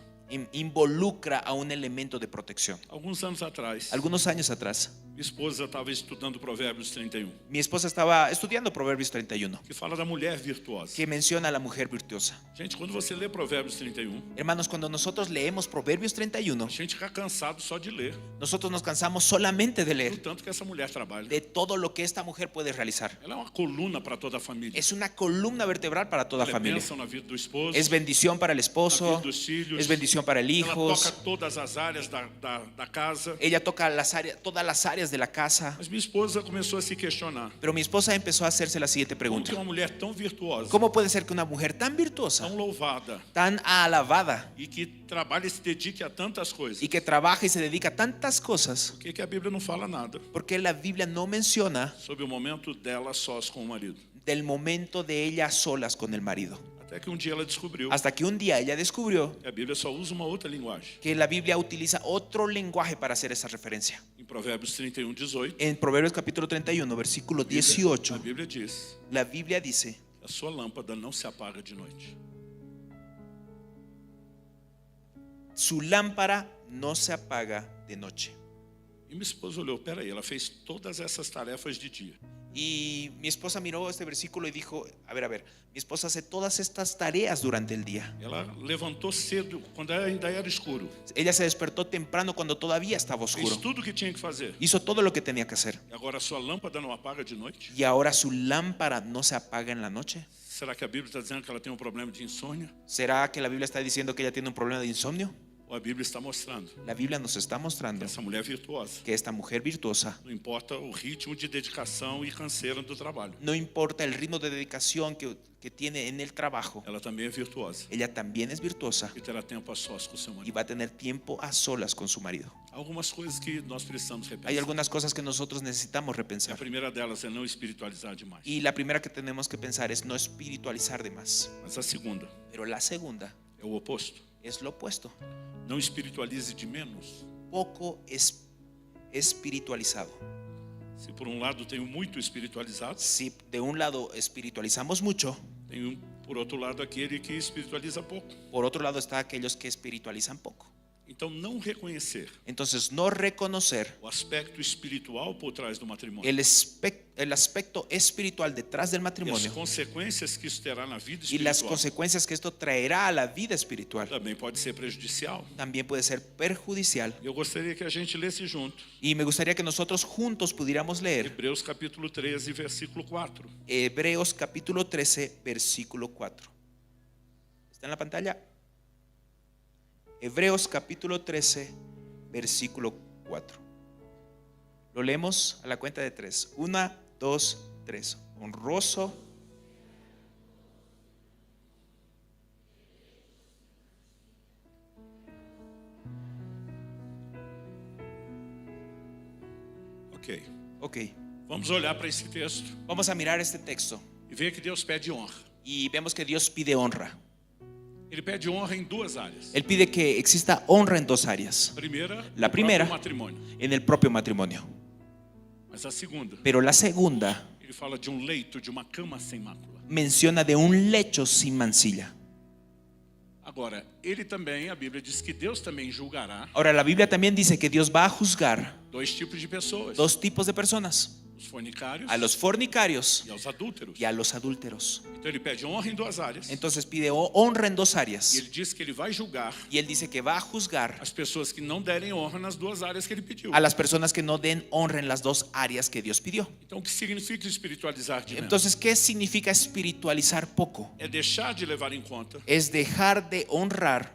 involucra a un elemento de protección. Alguns anos atrás, Algunos años atrás, minha esposa estava estudando Provérbios 31, mi esposa estaba estudiando Proverbios 31, que fala da mulher virtuosa. que menciona a la mujer virtuosa. Gente, quando você lê Provérbios 31, Hermanos, cuando nosotros leemos Proverbios 31, a gente fica cansado só de ler, nosotros nos cansamos solamente de do leer tanto que essa mulher trabalha. de todo lo que esta mujer puede realizar. Ela é uma coluna para toda a família. Es una columna vertebral para toda Ela é familia. bênção na vida do esposo, Es bendición para el na esposo, vida dos filhos. es bendición para el Ela hijo. toca todas as áreas da casa. Ella toca todas las áreas de la casa. Mas minha esposa começou a se questionar: Pero mi esposa empezó a hacerse la siguiente como pregunta: que uma mulher tão virtuosa, ¿cómo puede ser que una mujer tan virtuosa, tão louvada tan alabada e que trabalha e se dedique a tantas coisas, y que trabaja y se dedica a tantas cosas, por que a Bíblia não fala nada por qué la Biblia no menciona sobre o momento dela sós com o marido? del momento de ella a solas con el marido? Até que um dia ela descobriu Hasta que un día ella descubrió que a Bíblia só usa uma outra linguagem. que la Biblia utiliza otro lenguaje para hacer esa referencia. Em Provérbios 31, 18, En Proverbios capítulo 31, versículo a 18, Bíblia diz: la Biblia dice: a sua lâmpada não se apaga de noite. su lámpara no se apaga de noche. E minha esposa olhou: peraí, ela fez todas essas tarefas de dia. Y mi esposa miró este versículo y dijo: a ver, mi esposa hace todas estas tareas durante el día. Ela levantou cedo, quando ainda era escuro. Ella se despertó temprano cuando todavía estaba Fez oscuro. tudo o que tinha que fazer. Hizo todo lo que tenía que hacer. E agora a sua lâmpada não apaga de noite? Y ahora su lámpara no se apaga en la noche. Será que a Bíblia está dizendo que ela tem um problema de insônia? ¿Será que la Biblia está diciendo que ella tiene un problema de insomnio? Ou a Bíblia está mostrando La Biblia nos está mostrando que essa mulher virtuosa, que esta mujer virtuosa, não importa o ritmo de dedicação e canseira do trabalho, no importa el ritmo de dedicación que tiene en el trabajo, ela também é virtuosa ella también es virtuosa e terá tempo a sós com seu y marido. va a tener tiempo a solas con su marido. Algumas coisas que nós precisamos Hay repensar. algunas cosas que nosotros necesitamos A repensar. primeira delas é não espiritualizar demais. Y la primera que tenemos que pensar es no espiritualizar de más. Mas a segunda Pero la segunda é o oposto. es lo opuesto. Não espiritualize de menos. Poco espiritualizado. Se por um lado tenho muito espiritualizado, Si de un lado espiritualizamos mucho, tenho por outro lado aquele que espiritualiza pouco. por otro lado está aquellos que espiritualizan poco. Então não reconhecer Entonces, no reconocer o aspecto espiritual por trás do matrimônio el aspecto espiritual detrás del e as matrimonio consequências que isso terá na vida y las espiritual consecuencias que esto traerá a la vida espiritual também pode ser prejudicial. también puede ser perjudicial. Eu gostaria que a gente lesse junto Y me gustaría que nosotros juntos pudiéramos leer Hebreus capítulo 13, versículo 4. Hebreos capítulo 13, versículo 4. ¿Está en la pantalla? Hebreos capítulo 13, versículo 4. Lo leemos a la cuenta de 3. 1, 2, 3. Honroso. Ok. Vamos olhar para esse texto Vamos a mirar este texto e ver que Deus pede honra. y vemos que Dios pide honra. Ele pede honra em duas áreas. Él pide que exista honra en dos áreas. La La primera, no matrimônio. en el propio matrimonio. Mas a segunda, Pero la segunda ele fala de leito, de uma cama sem mácula. menciona de un lecho sin mancilla. Agora, ele também, a Bíblia diz que Deus também julgará Ahora, la Biblia también dice que Dios va a juzgar dois tipos de pessoas: dos tipos de personas: os fornicários a los fornicarios e aos adúlteros. y a los adúlteros. Então ele pede honra em duas áreas. Entonces pide honra en dos E áreas. ele diz que ele vai julgar Y él dice que va a juzgar as pessoas que não derem honra nas duas áreas que ele pediu. a las personas que no den honra en las dos áreas que Dios pidió. Então, o que significa espiritualizar de menos? Entonces, ¿qué significa espiritualizar poco? É deixar de levar em conta, Es dejar de honrar,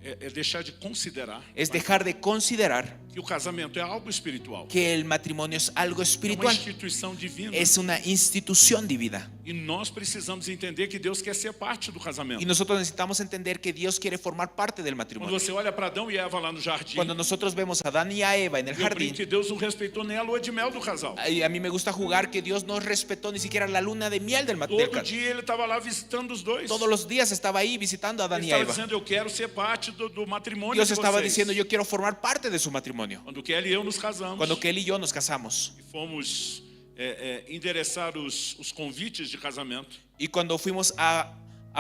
é deixar de considerar es dejar de considerar que o casamento é algo espiritual. que el matrimonio es algo É uma espiritual, instituição divina. es una institución divina. E nós precisamos entender que Deus quer ser parte do casamento. Y nosotros necesitamos entender que Dios quiere formar parte del Quando matrimonio. você olha para Adão e Eva lá no jardim, Cuando nosotros vemos a Adán y a Eva en el eu brinco jardín, que Deus não respeitou nem a lua de mel do casal. a mí me gusta jugar que Dios no respetó ni siquiera la luna de miel del Todo matrimonio. dia ele estava lá visitando os dois. Todos los días estaba ahí visitando a Adán Ele y a estava Eva. dizendo, eu quero ser parte do matrimônio Dios de estaba vocês. diciendo, yo quiero formar parte de su matrimonio. Quando Kelly e eu nos casamos Cuando que él y yo nos casamos e fomos endereçar os convites de casamento, y cuando fuimos a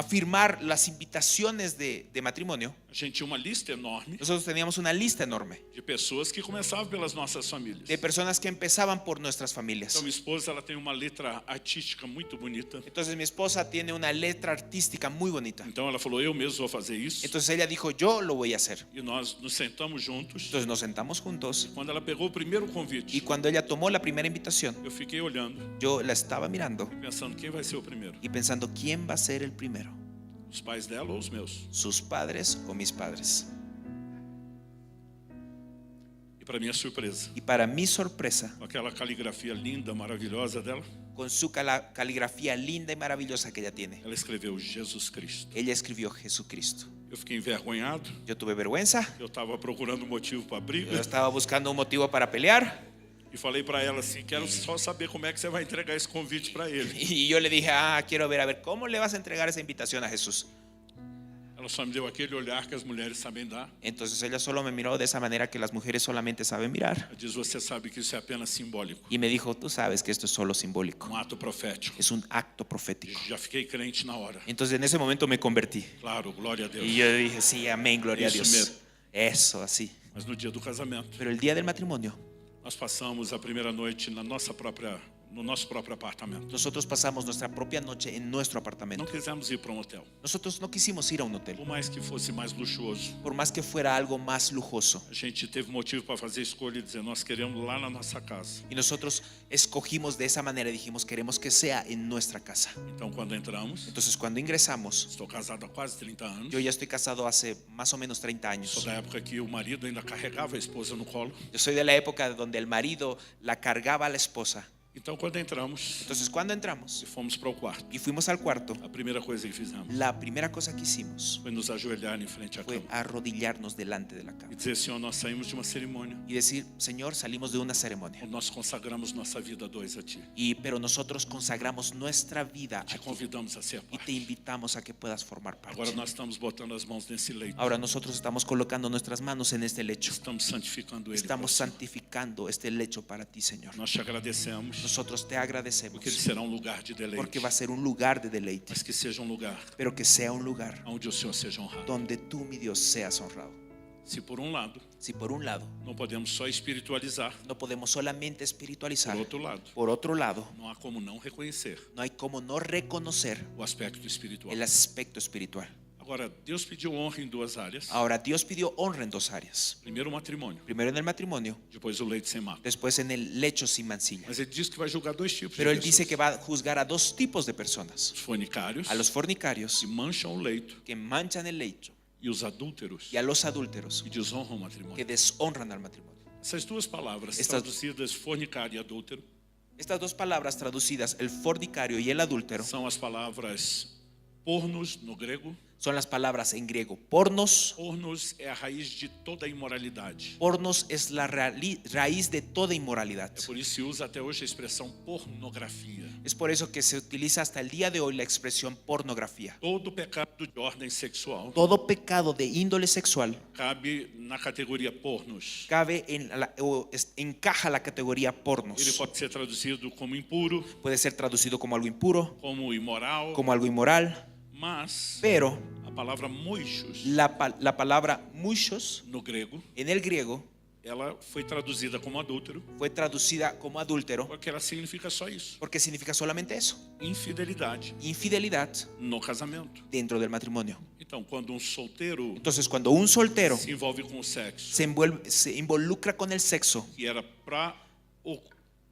firmar las invitaciones de matrimonio, a gente tinha uma lista enorme nosotros teníamos una lista enorme de pessoas que começavam pelas nossas famílias. de personas que empezaban por nuestras familias. Então minha esposa, ela tem uma letra artística muito bonita. Entonces mi esposa tiene una letra artística muy bonita. Então ela falou, eu mesmo vou fazer isso. Entonces ella dijo, yo lo voy a hacer. E nós nos sentamos juntos. Entonces nos sentamos juntos Quando ela pegou o primeiro y convite, cuando ella tomó la primera invitación, eu fiquei olhando, yo la estaba mirando pensando quem vai ser o primeiro, y pensando, ¿quién va a ser el primero? os pais dela ou os meus. ¿Sus padres o mis padres? E para minha surpresa, Y para mi sorpresa, com aquela caligrafia linda, maravilhosa dela, con su caligrafía linda y maravillosa que ella tiene, ela escreveu Jesus Cristo. ella escribió Jesucristo. Eu fiquei envergonhado, Yo tuve vergüenza, eu estava procurando um motivo para a briga yo estaba buscando un motivo para pelear e falei para ela assim, quero só saber como é que você vai entregar esse convite para ele. y yo le dije, quiero ver, a ver, ¿cómo le vas a entregar esa invitación a Jesús? Ela só me deu aquele olhar que as mulheres sabem dar. Entonces ella solo me miró de esa manera que las mujeres solamente saben mirar Ela diz, você sabe que isso é apenas simbólico, y me dijo, tú sabes que esto es solo simbólico, um ato profético. es un acto profético. Já fiquei crente na hora. Entonces en ese momento me convertí Claro, glória a Deus. y yo dije, sí, amén, gloria a Eso Dios. mismo. Eso, así. Mas no dia do casamento, Pero el día del matrimonio, nós passamos a primeira noite no nosso próprio apartamento. nosotros pasamos nuestra propia noche en nuestro Não apartamento. quisemos ir para um hotel. Nosotros no quisimos ir a un hotel, Por mais que fosse mais luxuoso, por más que fuera algo más lujoso. a gente teve motivo para fazer a escolha e dizer, nós queremos lá na nossa casa. Y nosotros escogimos de esa manera y dijimos, queremos que sea en nuestra casa. Então, quando entramos, Entonces cuando ingresamos, estou casado há quase 30 anos. yo ya estoy casado hace más o menos 30 Sou años. da época que o marido ainda carregava a esposa no colo. Yo soy de la época donde el marido la cargaba a la esposa. Então, quando entramos Entonces cuando entramos e fomos para o quarto, y fuimos al cuarto, a primeira coisa que fizemos la primera cosa que hicimos foi nos ajoelhar em frente à fue cama arrodillarnos delante de la e cama dizer, Senhor, nós saímos de uma cerimônia, y decir, Señor, salimos de una ceremonia, onde nós consagramos nossa vida a dois a Ti. pero nosotros consagramos nuestra vida a Te ti convidamos a ser y te parte. invitamos a que puedas formar Agora parte. nós estamos botando as mãos nesse leito. Ahora nosotros estamos colocando nuestras manos en este lecho. Estamos santificando Ele. Estamos para o Senhor. santificando este lecho para ti, Señor. Nós te agradecemos, Nosotros te agradecemos porque Ele será um lugar de deleite, porque va a ser un lugar de deleite, mas que seja um lugar pero que sea un lugar onde o Senhor seja honrado. donde tú, mi Dios, seas honrado. Se por um lado Si por un lado não podemos só espiritualizar, no podemos solamente espiritualizar, por outro lado por otro lado não há como não reconhecer no hay como no reconocer o aspecto espiritual. el aspecto espiritual. Agora, Deus pediu honra em duas áreas. Ahora Dios pidió honra en dos áreas. Primeiro o matrimônio, Primero en el matrimonio, depois o leito sem mácula. después en el lecho sin mancilla. Mas Ele diz que vai julgar dois tipos Pero de Él dice pessoas. que va a juzgar a dos tipos de personas: Os fornicários, a los fornicarios que mancham o leito, que manchan el lecho, e os adúlteros y a los adúlteros que desonram o matrimônio. que deshonran al matrimonio. Essas duas palavras Estas- traduzidas fornicário e adúltero Estas dos palabras traducidas, el fornicario y el adúltero, são as palavras pornos no grego. son las palabras en griego pornos. Pornos é a raiz de toda a imoralidade. Pornos es la raíz de toda inmoralidad. É por isso que se usa até hoje a expressão pornografia. Es por eso que se utiliza hasta el día de hoy la expresión pornografía. Todo pecado de ordem sexual Todo pecado de índole sexual cabe na categoria pornos. cabe encaja la categoría Ele pornos. pode ser traduzido como impuro, Puede ser traducido como algo impuro, como imoral, como algo inmoral, mas pero a palavra moichos la palabra muchos no grego, en el griego ela foi traduzida como adúltero, fue traducida como adúltero porque ela significa só isso: porque significa solamente eso, infidelidade infidelidad no casamento. dentro del matrimonio. Então, quando um solteiro Entonces, cuando un soltero se envolve com o sexo, se involucra con el sexo que era para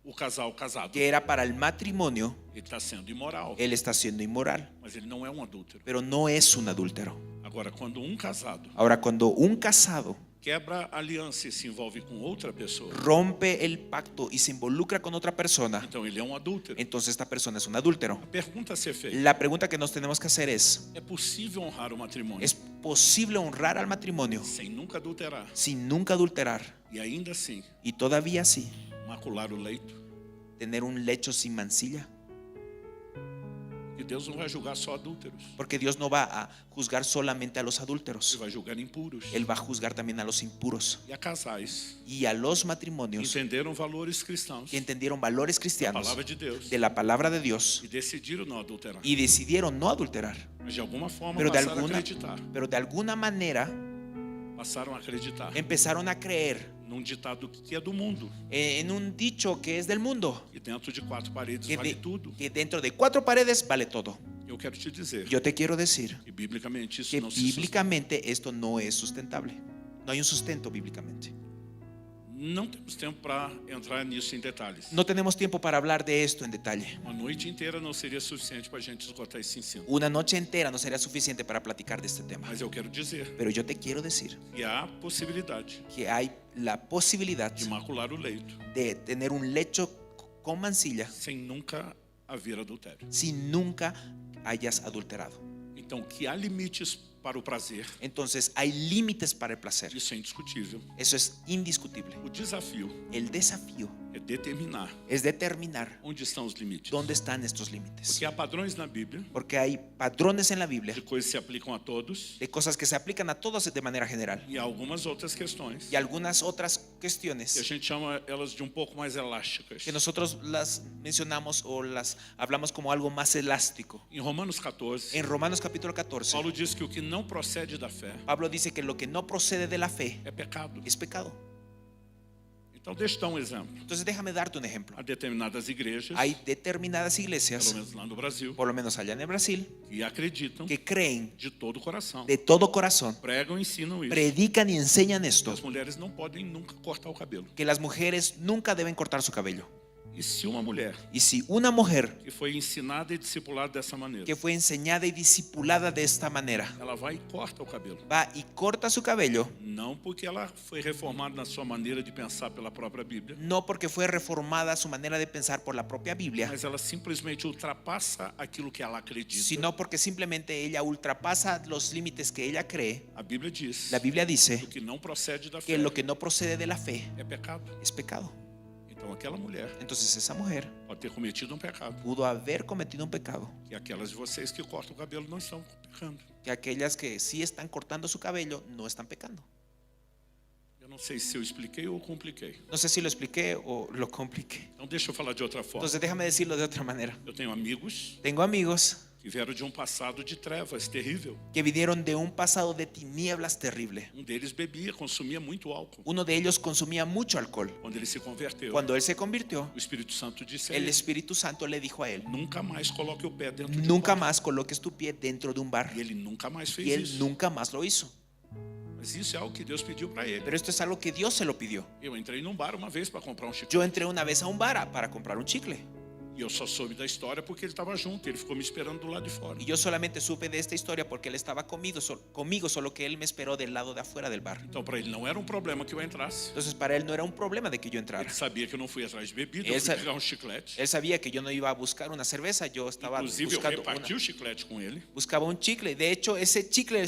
o casal casado, que era para el matrimonio, ele está sendo imoral, él está siendo inmoral, mas ele não é um adúltero. pero no es un adúltero. Agora, quando um casado Ahora, cuando un casado quebra a aliança e se envolve com outra pessoa, rompe el pacto y se involucra con otra persona, então ele é um adúltero. entonces esta persona es un adúltero. A pergunta a ser feita: La pregunta que nos tenemos que hacer é possível honrar o matrimônio ¿es posible honrar al matrimonio sem nunca adulterar sin nunca adulterar e ainda assim y todavía así macular o leito? tener un lecho sin mancilla? E Deus não vai julgar só adúlteros, Porque Dios no va a juzgar solamente a los Ele adúlteros, vai julgar impuros Él va a juzgar también a los impuros e a casais y a los matrimonios que entenderam valores cristãos, que entendieron valores a cristianos palavra de Deus, de la palabra de Dios e decidiram não adulterar. y decidieron no adulterar, Mas de alguma forma pero de alguna manera passaram a acreditar empezaron a creer num ditado que é do mundo, en un dicho que es del mundo, e dentro de quatro paredes que, vale tudo. que dentro de 4 paredes vale todo. Eu quero te dizer Yo te quiero decir que biblicamente isso que não se sustenta. bíblicamente esto no es sustentable. No hay un sustento bíblicamente. Não temos tempo para entrar nisso em detalhes. No tenemos tiempo para hablar de esto en detalle. Uma noite inteira não seria suficiente para a gente esgotar esse ensino. Una noche entera no sería suficiente para platicar de este tema. Mas eu quero dizer Pero yo te quiero decir que há possibilidade que hay la posibilidad de macular o leito de tener un lecho con mancilla sem nunca haver adultério. si nunca hayas adulterado. Então, que há limites para o prazer, Entonces hay límites para el placer. isso é indiscutível. Eso es indiscutible. O desafio El desafío é determinar es determinar onde estão os limites. dónde están estos límites. Porque há padrões na Bíblia Porque hay padrones en la Biblia de coisas que se aplicam a todos de cosas que se aplican a todos de manera general e há algumas outras questões y algunas otras que a cuestiones gente chama elas de um pouco mais elásticas. que nosotros las mencionamos o las hablamos como algo más elástico. Em Romanos 14, En Romanos capítulo 14, Paulo diz que o que não procede da fé Pablo dice que lo que no procede de la fe é pecado. es pecado. Então, deixa eu dar um exemplo. Entonces déjame darte un ejemplo. Há determinadas igrejas, Hay determinadas pelo iglesias, menos lá no Brasil, por lo menos allá en el Brasil, que acreditam que creen de todo o coração, de todo corazón, pregam e ensinam isso. predican y enseñan esto, As mulheres não podem nunca cortar o cabelo. que las mujeres nunca deben cortar su cabello. E se uma mulher Y si una mujer que foi ensinada e discipulada dessa maneira, que fue enseñada y discipulada de esta manera ela vai e corta o cabelo, va y corta su cabello, não porque ela foi reformada na sua maneira de pensar pela própria Bíblia, no porque fue reformada su manera de pensar por la propia Biblia, mas ela simplesmente ultrapassa aquilo que ela acredita. sino porque simplemente ella ultrapasa los límites que ella cree. A Bíblia diz La Biblia dice que o que não procede da que fé lo que no procede de la fe é pecado. es pecado. Então aquela mulher Entonces esa mujer pode ter cometido um pecado, pudo haber cometido un pecado, e aquelas de vocês que cortam o cabelo não estão pecando. que aquellas que sí están cortando su cabello no están pecando. Eu não sei se eu expliquei ou compliquei. No sé si lo expliqué o lo compliqué. Então deixa eu falar de outra forma. Entonces déjame decirlo de otra manera. Eu tenho amigos Tengo amigos que vieram de um passado de trevas terrível. que vinieron de un pasado de tinieblas terrible. Um deles bebia, consumia muito álcool. Uno de ellos consumía mucho alcohol. Quando ele se converteu, Cuando él se convirtió, o Espírito Santo disse a el ele: Espíritu Santo le dijo a él: nunca mais coloque o pé dentro de um nunca bar. más coloques tu pie dentro de un bar. E ele nunca mais fez Y él isso. nunca más lo hizo. Mas isso é algo que Deus pediu para ele. Pero esto es algo que Dios se lo pidió. Eu entrei num bar uma vez para comprar um Yo chicote. entré una vez a un bar para comprar un chicle. E eu só soube da história porque ele estava junto, ele ficou me esperando do lado de fora. Y yo solamente supe de esta historia porque él estaba conmigo, solo que él me esperó del lado de afuera del bar. Então para ele não era um problema que eu entrasse. Entonces para él no era un problema de que yo entrara. Ele sabia que eu não fui atrás de bebida, eu Él, fui pegar um chiclete. él sabía que yo no iba a buscar una cerveza, yo estaba Inclusive eu buscando reparti o chiclete com ele. buscaba un chicle. De hecho, ese chicle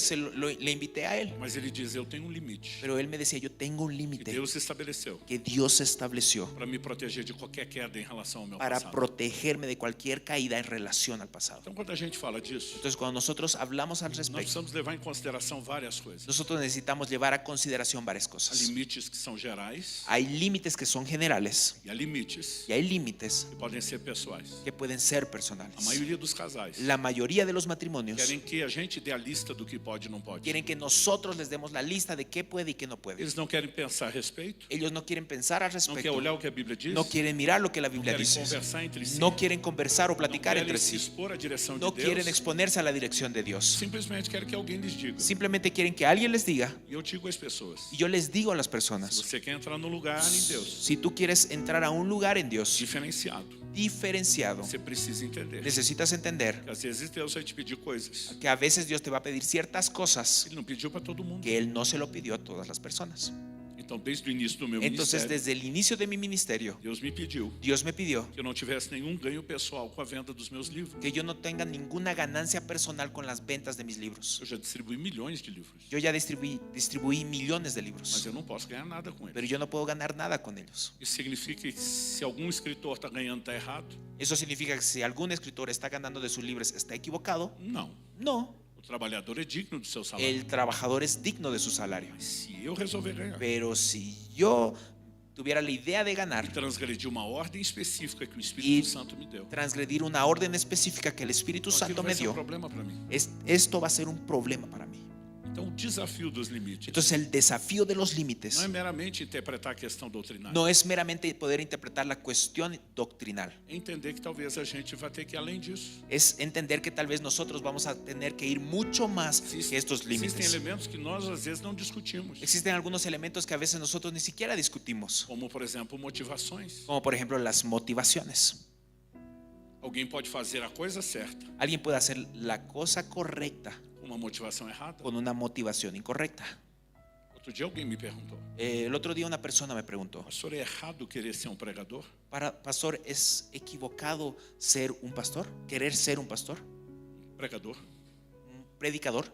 le invité a él. Mas ele diz, eu tenho um limite. Pero él me decía, yo tengo un Que límite Deus estabeleceu que Dios estableció para me proteger de qualquer queda em relação ao meu para passado. protegerme de cualquier caída en relación al pasado. Então quando a gente fala disso, Entonces, cuando nosotros hablamos al nós respecto, precisamos levar em consideração várias coisas. nosotros necesitamos llevar a consideración varias Há cosas. limites que são gerais Hay límites que son generales e há limites y hay límites que podem ser pessoais. que pueden ser A personales. maioria dos casais La mayoría de los matrimonios querem que a gente dê a lista do que pode e não pode. quieren que nosotros les demos la lista de qué puede y qué no puede. Eles não querem pensar a respeito, Ellos no quieren pensar al não querem respecto, olhar o que a Bíblia diz, no quieren mirar lo que la não Biblia querem dice, conversar entre si, no quieren conversar o não platicar querem entre se sí, expor à direção no de Deus, quieren exponerse a la dirección de Dios. simplesmente querem que alguém lhes diga. Simplemente quieren que alguien les diga. E eu digo às pessoas, Y yo les digo a las se personas, você quer entrar no lugar em Deus si tú quieres entrar a un lugar en Dios diferenciado, diferenciado, você precisa entender necesitas entender que às vezes Deus vai te pedir coisas que a veces Dios te va a pedir ciertas cosas que Ele não pediu para todo mundo. que Él no se lo pidió a todas las personas. Então, desde o início do meu Entonces, ministério, desde el inicio de mi ministerio, Deus me pediu Dios me pidió que eu não tivesse nenhum ganho pessoal com a venda dos meus livros. que yo no tenga ninguna ganancia personal con las ventas de mis libros. Eu já distribuí milhões de livros, Yo ya distribuí millones de mas libros, eu não posso ganhar nada com pero eles. yo no puedo ganar nada con ellos. Isso significa que se algum escritor está ganhando está errado? ¿Eso significa que si algún escritor está ganando de sus libros está equivocado? Não. No, O trabalhador é digno do seu salário. el trabajador es digno de su salario. Se eu resolver ganhar Pero si yo tuviera la idea de e ganar, transgredir uma ordem específica que o Espírito E Santo me deu, transgredir una orden específica que el Espíritu aquilo Santo vai me ser um dio, problema para mim. esto va a ser un problema para mí. Então, o desafio dos limites Entonces, el desafío de los límites não é meramente interpretar a questão doutrinária, no es meramente poder interpretar la cuestión doctrinal, é entender que talvez a gente vai ter que ir além disso. es entender que tal vez nosotros vamos a tener que ir mucho más que estos Existem límites. elementos que nós às vezes não discutimos, Existen algunos elementos que a veces nosotros ni siquiera discutimos, como por exemplo motivações. como por ejemplo las motivaciones. Alguém pode fazer a coisa certa Alguien puede hacer la cosa correcta com uma motivação errada. con una motivación incorrecta. Outro dia alguém me perguntou: El otro día una persona me preguntó, pastor, é errado querer ser um pregador? Pastor, ¿es equivocado ser un pastor? ¿Querer ser un pastor? Pregador? ¿Un predicador?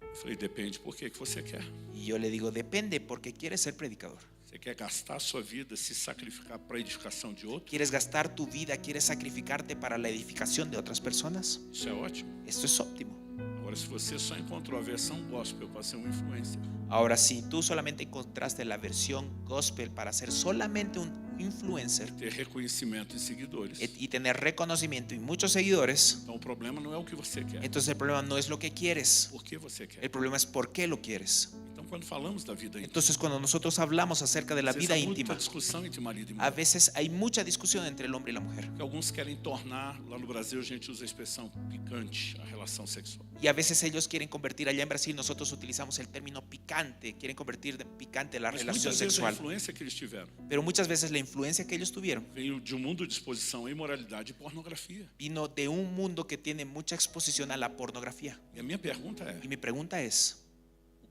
Eu falei: depende, por que você quer? Y yo le digo, depende, porque quieres ser predicador. Você quer gastar a sua vida, se sacrificar para a edificação de outro? ¿Quieres gastar tu vida? ¿Quieres sacrificarte para la edificación de otras personas? Isso é ótimo. Esto es óptimo. Agora, se você só encontrou a versão gospel para ser um influencer, Ahora, si tú solamente encontraste la versión gospel para ser solamente un influencer ter reconhecimento e seguidores, y tener reconocimiento y muchos seguidores, então o problema não é o que você quer, entonces el problema no es lo que quieres, por que você quer. el problema es por qué lo quieres. Então, quando falamos da vida íntima, Entonces, cuando nosotros hablamos acerca de la às vezes vida há muita íntima, discussão entre marido e a mulher. veces hay mucha discusión entre el hombre y la mujer. Que alguns querem tornar, lá no Brasil a gente usa a expressão picante, a relação sexual. Y a veces ellos quieren convertir, allá en Brasil nosotros utilizamos el término picante, quieren convertir de picante la Mas relación muitas vezes a sexual. influência que eles tiveram Pero muchas veces la influencia que ellos tuvieron veio de um mundo de exposição à imoralidade e pornografia. vino de un mundo que tiene mucha exposición a la pornografía. E a minha pergunta é: Y mi pregunta es,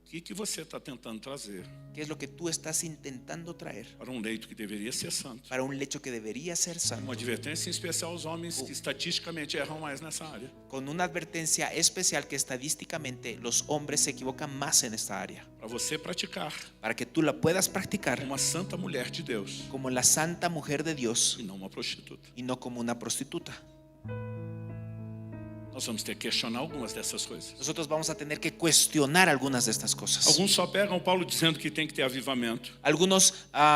o que você está tentando trazer ¿qué es lo que tú estás intentando traer para um leito que deveria ser santo? para un lecho que debería ser Uma santo? advertência em especial aos homens que estatisticamente erram mais nessa área. Con una advertencia especial que estadísticamente los hombres se equivocan más en esta área. Para você praticar Para que tú la puedas practicar uma santa mulher de Deus como la santa mujer de Dios e não uma prostituta. y no como una prostituta. Nós vamos ter que questionar algumas dessas coisas. Nosotros vamos a tener que cuestionar algunas de estas cosas. Alguns só pegam Paulo dizendo que tem que ter avivamento. Algunos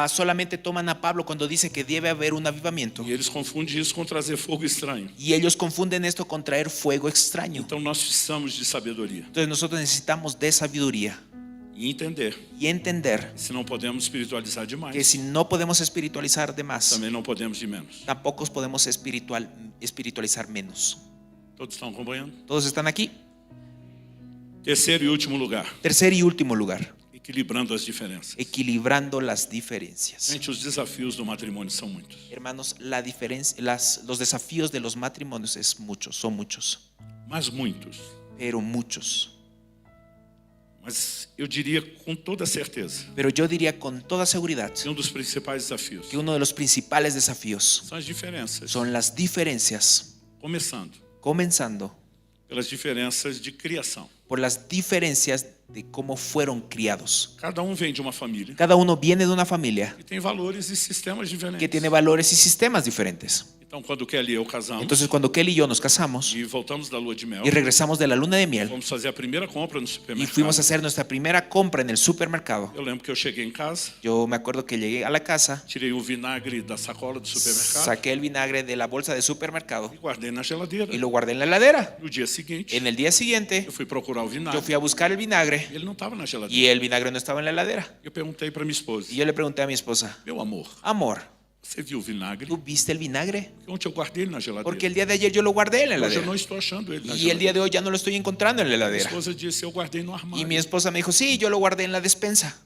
solamente toman a Pablo cuando dice que debe haber un avivamiento. E eles confundem isso com trazer fogo estranho. Y ellos confunden esto con traer fuego extraño. Então nós precisamos de sabedoria Entonces nosotros necesitamos de sabiduría e entender y entender se não podemos espiritualizar que demais, si no podemos espiritualizar de más, também não podemos de menos. tampoco podemos espiritualizar menos. Todos estão acompanhando? ¿Todos están aquí? Terceiro e último lugar. Tercer y último lugar. O Equilibrando as diferenças. equilibrando las diferencias. Gente, os desafios do matrimônio são muitos. Hermanos, los desafíos de los matrimonios son muchos, Mas muitos. pero muchos. Mas eu diria com toda certeza Pero yo diría con toda seguridad que dos principais desafios que uno de los principales desafíos são as diferenças. son las diferencias, Começando comenzando pelas diferenças de criação. por las diferencias de cómo fueron criados. Cada vem de uma família Cada uno viene de una familia que tem valores e sistemas diferentes. que tiene valores y sistemas diferentes. Então, quando Kelly e eu casamos Entonces, cuando Kelly y yo nos casamos e voltamos da lua de mel, y regresamos de la luna de miel fomos fazer a primeira compra no y supermercado. fuimos a hacer nuestra primera compra en el supermercado, Eu lembro que eu cheguei em casa, yo me acuerdo que llegué a la casa, tirei o vinagre da sacola do supermercado saqué el vinagre de la bolsa de supermercado e guardei na geladeira. y lo guardé en la heladera. No dia seguinte, En el día siguiente, eu fui procurar o yo vinagre. fui a buscar el vinagre Ele não estava na geladeira. y el vinagre no estaba en la heladera. Eu perguntei para minha esposa: Y yo le pregunté a mi esposa, meu amor, amor, você viu o vinagre? ¿tú viste el vinagre? Ontem eu guardei ele na geladeira. Porque el día de ayer yo lo guardé en la Hoje eu não heladera estou achando ele na y el día geladeira. de hoy ya no lo estoy encontrando en la Minha heladera. esposa disse: eu guardei no Y armário. mi esposa me dijo, sí, yo lo guardé en la despensa.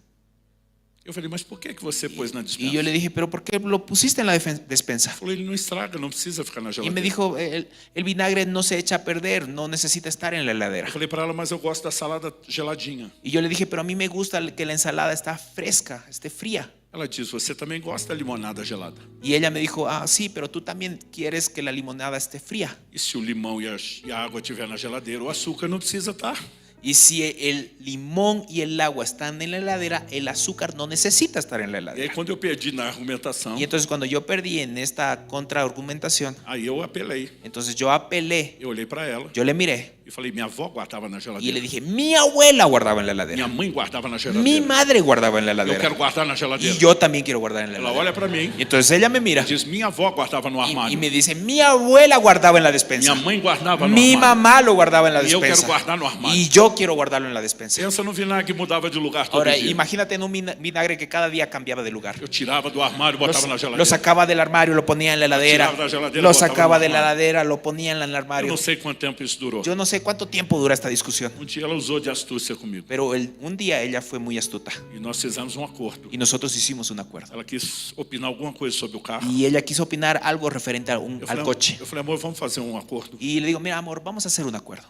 Eu falei: mas por que você pôs na Y despensa? yo le dije, pero ¿por qué lo pusiste en la despensa? Ele falou: ele não estraga, não precisa ficar na Y geladeira. me dijo, el vinagre no se echa a perder, no necesita estar en la heladera. Eu falei para ela: mas eu gosto da salada geladinha. Y yo le dije, pero a mí me gusta que la ensalada está fresca, esté fría. Ela disse: você também gosta da limonada gelada. Y ella me dijo, ah, sí, pero tú también quieres que la limonada esté fría. E se o limão e a água estiver na geladeira, o açúcar não precisa estar. Y si el limón y el agua están en la heladera, el azúcar no necesita estar en la E aí, heladera. quando eu perdi na argumentação, Y entonces cuando yo perdí en esta contraargumentación, aí eu apelei. entonces yo apelé, Eu olhei para ela yo le miré e falei: minha avó guardava na y le geladeira. dije, mi abuela guardaba en la Minha heladera, mãe guardava na mi geladeira. madre guardaba en la Eu quero heladera guardar na y geladeira. yo también quiero guardar en la Ela heladera. olha para mim Y entonces ella me mira e diz: minha avó guardava no y armário. me dice, mi abuela guardaba en la Minha despensa, mãe guardava no mi armário. mamá lo guardaba en la Y yo quiero despensa guardar no armario. y yo quiero guardarlo en la despensa. Pensa no vinagre que mudava de lugar todo Ahora dia. imagínate en un vinagre que cada día cambiaba de lugar. Eu tirava do armário, botava na Lo geladeira. sacaba del armario, lo ponía en la heladera, Tiraba de la heladera, lo botaba sacaba en el de la armario. heladera, lo ponía en el Eu armario. não sei quanto tempo isso durou. Yo no sé cuánto tiempo dura esta discusión, Dia ela usou de astúcia comigo. pero un día ella fue muy astuta E nós fizemos acordo. y nosotros hicimos un acuerdo. Ela quis opinar alguma coisa sobre o carro. Y ella quiso opinar algo referente Eu al falei: coche. amor, vamos fazer acordo. Y le digo, mira amor, vamos a hacer un acuerdo.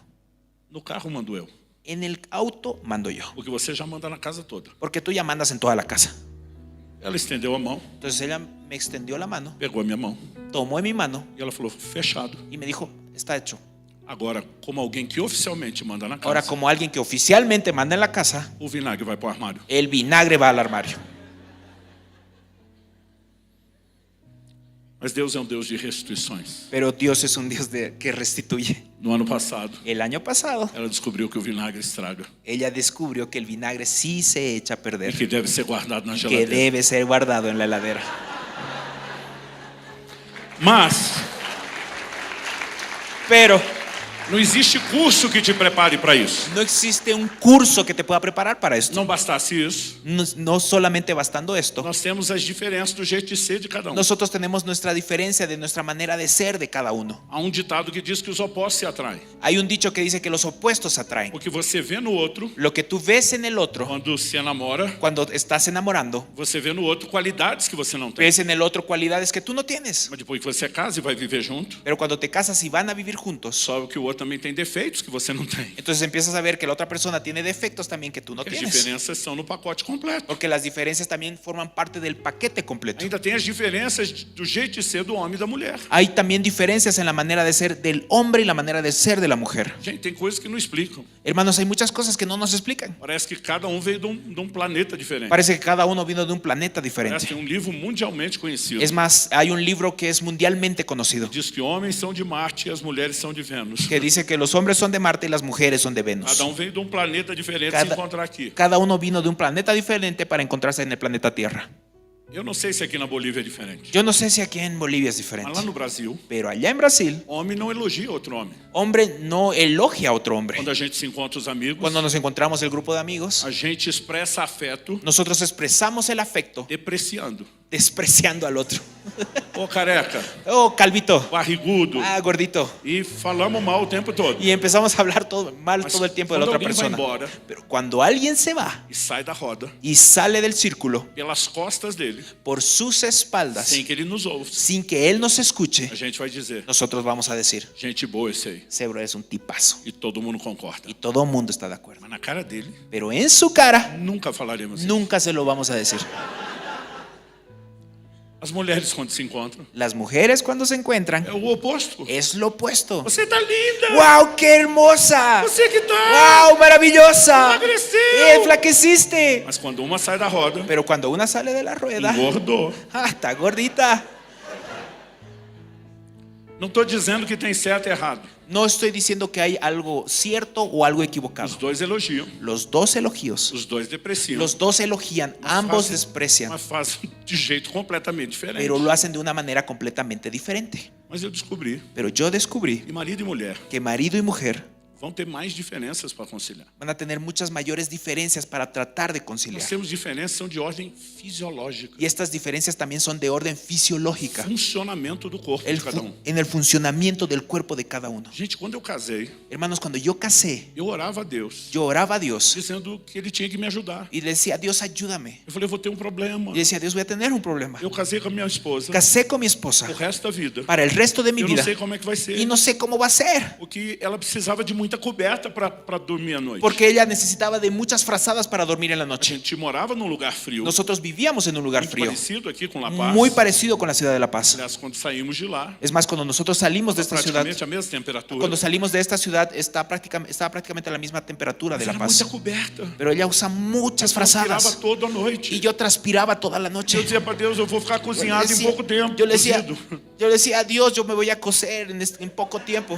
No carro mando eu. En el auto mando yo, Porque você já manda na casa toda. porque tú ya mandas en toda la casa. Ela estendeu a mão, Entonces ella me extendió la mano, pegou a minha mão. tomó en mi mano E ela falou: fechado. y me dijo, está hecho. Agora, como alguém que oficialmente manda na casa, Ahora, como alguien que oficialmente manda en la casa, o vinagre vai para o armário. el vinagre va al armario. Mas Deus é Deus de restituições. Pero Dios es un Dios que restituye. No ano passado, El año pasado, ela descobriu que o vinagre estraga. ella descubrió que el vinagre sí se echa a E perder, que deve ser guardado na que geladeira. debe ser guardado en la heladera. Mas Pero não existe curso que te prepare para isso. no existe un curso que te pueda preparar para esto. Não bastasse isso, No solamente bastando esto, nós temos as diferenças do jeito de ser de cada um. nosotros tenemos nuestra diferencia de nuestra manera de ser de cada uno. Há ditado que diz que os opostos se atraem. Hay un dicho que dice que los opuestos atraen. O que você vê no outro, Lo que tú ves en el otro, quando se namora, cuando estás enamorando, você vê no outro qualidades que você não tem. ves en el otro cualidades que tú no tienes. Mas depois que você casa e vai viver junto, Pero cuando te casas y van a vivir juntos, sabe que o outro também tem defeitos que você não tem. entonces empiezas a ver que la otra persona tiene defectos también que tú no As tienes. diferenças são no pacote completo. Porque las diferencias también forman parte del paquete completo. Ainda tem as diferenças do jeito de ser do homem e da mulher. Hay también diferencias en la manera de ser del hombre y la manera de ser de la mujer. Gente, tem coisas que não explicam. Hermanos, hay muchas cosas que no nos explican. Parece que cada veio de um planeta diferente. Parece que cada uno vino de un planeta Parece diferente. que tem livro mundialmente conhecido. Es más, hay un libro que es mundialmente conocido Diz que homens são de Marte e as mulheres são de Vênus. que dice que los hombres son de Marte y las mujeres son de Venus. Cada veio de um planeta diferente se encontrar aqui. Cada uno vino de un planeta diferente para encontrarse en el planeta Tierra. Eu não sei se aqui na Bolívia é diferente. Yo no sé si aquí en Bolivia es Mas diferente, lá no Brasil, pero allá en Brasil, homem não elogia outro homem. hombre no elogia a otro hombre. Quando a gente se encontra os amigos, Cuando nos encontramos el grupo de amigos, a gente expressa afeto nosotros expresamos el afecto depreciando. despreciando al otro. Ô careca, Oh, calvito. barrigudo. Ah, gordito. E falamos mal o tempo todo. Y empezamos a hablar mal Mas todo el tiempo de la quando otra alguém vai persona. embora Pero cuando alguien se va e sai da roda, y sale del círculo pelas costas dele, por sus espaldas, sem que ele nos ouça, sin que él nos escuche, a gente vai dizer: nosotros vamos a decir, gente boa esse aí. ese bro es un tipazo. E todo mundo concorda. Y todo el mundo está de acuerdo. Mas na cara dele, Pero en su cara, nunca falaremos isso. nunca se lo vamos a decir. As mulheres, quando se encontram, Las mujeres cuando se encuentran, é o oposto. es lo opuesto. Você tá linda! ¡Wow, qué hermosa! Você que tá! ¡Wow, maravillosa! Emagreceu! ¡Enflaqueciste! Mas quando uma sai da roda, Pero cuando una sale de la rueda, engordou. está gordita. Não estou dizendo que tem certo e errado. No estoy diciendo que hay algo cierto o algo Os equivocado. dois elogiam, Los dos elogios, os dois depreciam. los dos elogian, ambos desprecian, Mas fazem de jeito completamente diferente. pero lo hacen de una manera completamente diferente. Mas eu descobri Pero yo descubrí que marido e mulher que marido y mujer vão ter mais diferenças para conciliar. van a tener muchas mayores diferencias para tratar de Nós conciliar. temos diferenças que são de ordem fisiológica. Y estas diferencias también son de orden fisiológica, Funcionamento do corpo de cada um. en el funcionamiento del cuerpo de cada uno. Gente, quando eu casei, Hermanos, cuando yo casé, eu orava a Deus, yo oraba a Dios dizendo que Ele tinha que me ajudar. y le decía, Dios, ayúdame. Eu falei, eu vou ter um problema. Y decía, Dios, voy a tener un problema. Eu casei com a minha esposa Casé con mi esposa o resto da vida. para el resto de mi Eu não vida sei como é que vai ser. y no sé cómo va a ser. Porque ela precisava de muita coberta para dormir à noite. Porque ella necesitaba de muchas frazadas para dormir en la A noche. gente morava num lugar frio, Nosotros vivíamos en un lugar muito frío, parecido aqui com La Paz. muy parecido con la ciudad de La Paz. Aliás, quando saímos de lá, Es más, cuando nosotros salimos de esta ciudad, praticamente a mesma temperatura. cuando salimos de esta ciudad, estaba prácticamente a la misma temperatura de Mas La era Paz. muita coberta. Pero ella usa muchas Eu transpirava frazadas toda a noite. y yo transpiraba toda la noche. Eu dizia para Deus, eu vou ficar Yo cozinhado em pouco tempo. yo le decía, cozido. yo le decía a Dios, yo me voy a cocer en poco tiempo.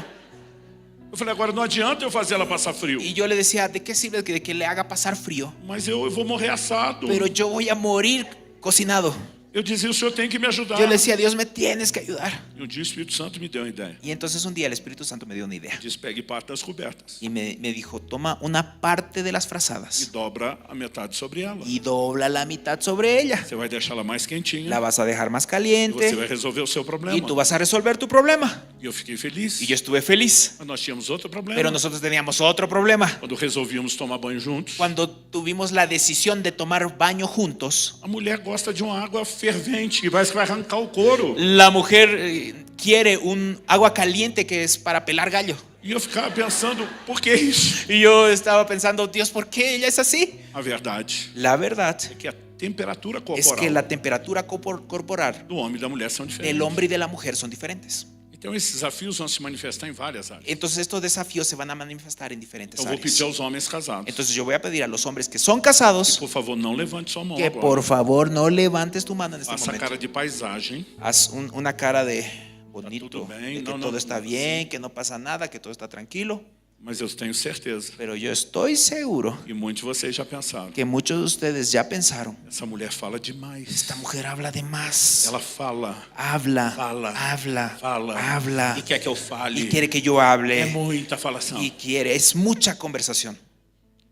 Eu falei, agora não adianta eu fazer ela passar frio. Y yo le decía, ¿de qué sirve de que le haga pasar frío? Mas eu vou morrer assado. Pero yo voy a morir cocinado. Eu dizia, o senhor tem que me ajudar. Yo le decía, Dios, me tienes que ayudar. E um dia o Espírito Santo me deu uma ideia. Y entonces un día el Espíritu Santo me dio una idea. Diz, pegue parte das cobertas Y me dijo, toma una parte de las e frazadas dobra a metade sobre ela. y dobla la mitad sobre ella. Você vai deixar ela mais quentinha. La vas a dejar más E você caliente vai resolver o seu problema. y tú vas a resolver tu problema. E eu fiquei feliz. Y yo estuve feliz. Mas nós tínhamos outro problema. Pero nosotros teníamos otro problema. Quando resolvíamos tomar banho juntos, Cuando tuvimos la decisión de tomar baño juntos, a mulher gosta de uma água fervente que vai arrancar o couro. la mujer quiere un agua caliente que es para pelar gallo. E eu ficava pensando, por que isso? Y yo estaba pensando, Dios, ¿por qué ella es así? A verdade La verdad é que a temperatura es corporal que la temperatura corporal do homem e da mulher são del diferentes. hombre y de la mujer son diferentes. Então esses desafios vão se manifestar em várias áreas. Entonces estos desafíos se van a manifestar en diferentes Eu vou pedir áreas. aos homens casados, Entonces yo voy a pedir a los hombres que son casados por favor, não levante sua mão que agora. por favor no levantes tu mano en este Faça momento. cara de paisagem. Haz una cara de bonito, todo bien, de que no, todo no, está bien, que no pasa nada, que todo está tranquilo. Mas eu tenho certeza, Pero yo estoy seguro e muitos de vocês já pensaram, que muchos de ustedes ya pensaron, essa mulher fala demais. esta mujer habla de más. Ela fala, Habla, fala, habla, fala, habla. e quer que eu fale. Y quiere que yo É hable. muita falação. Y quiere, es mucha conversación.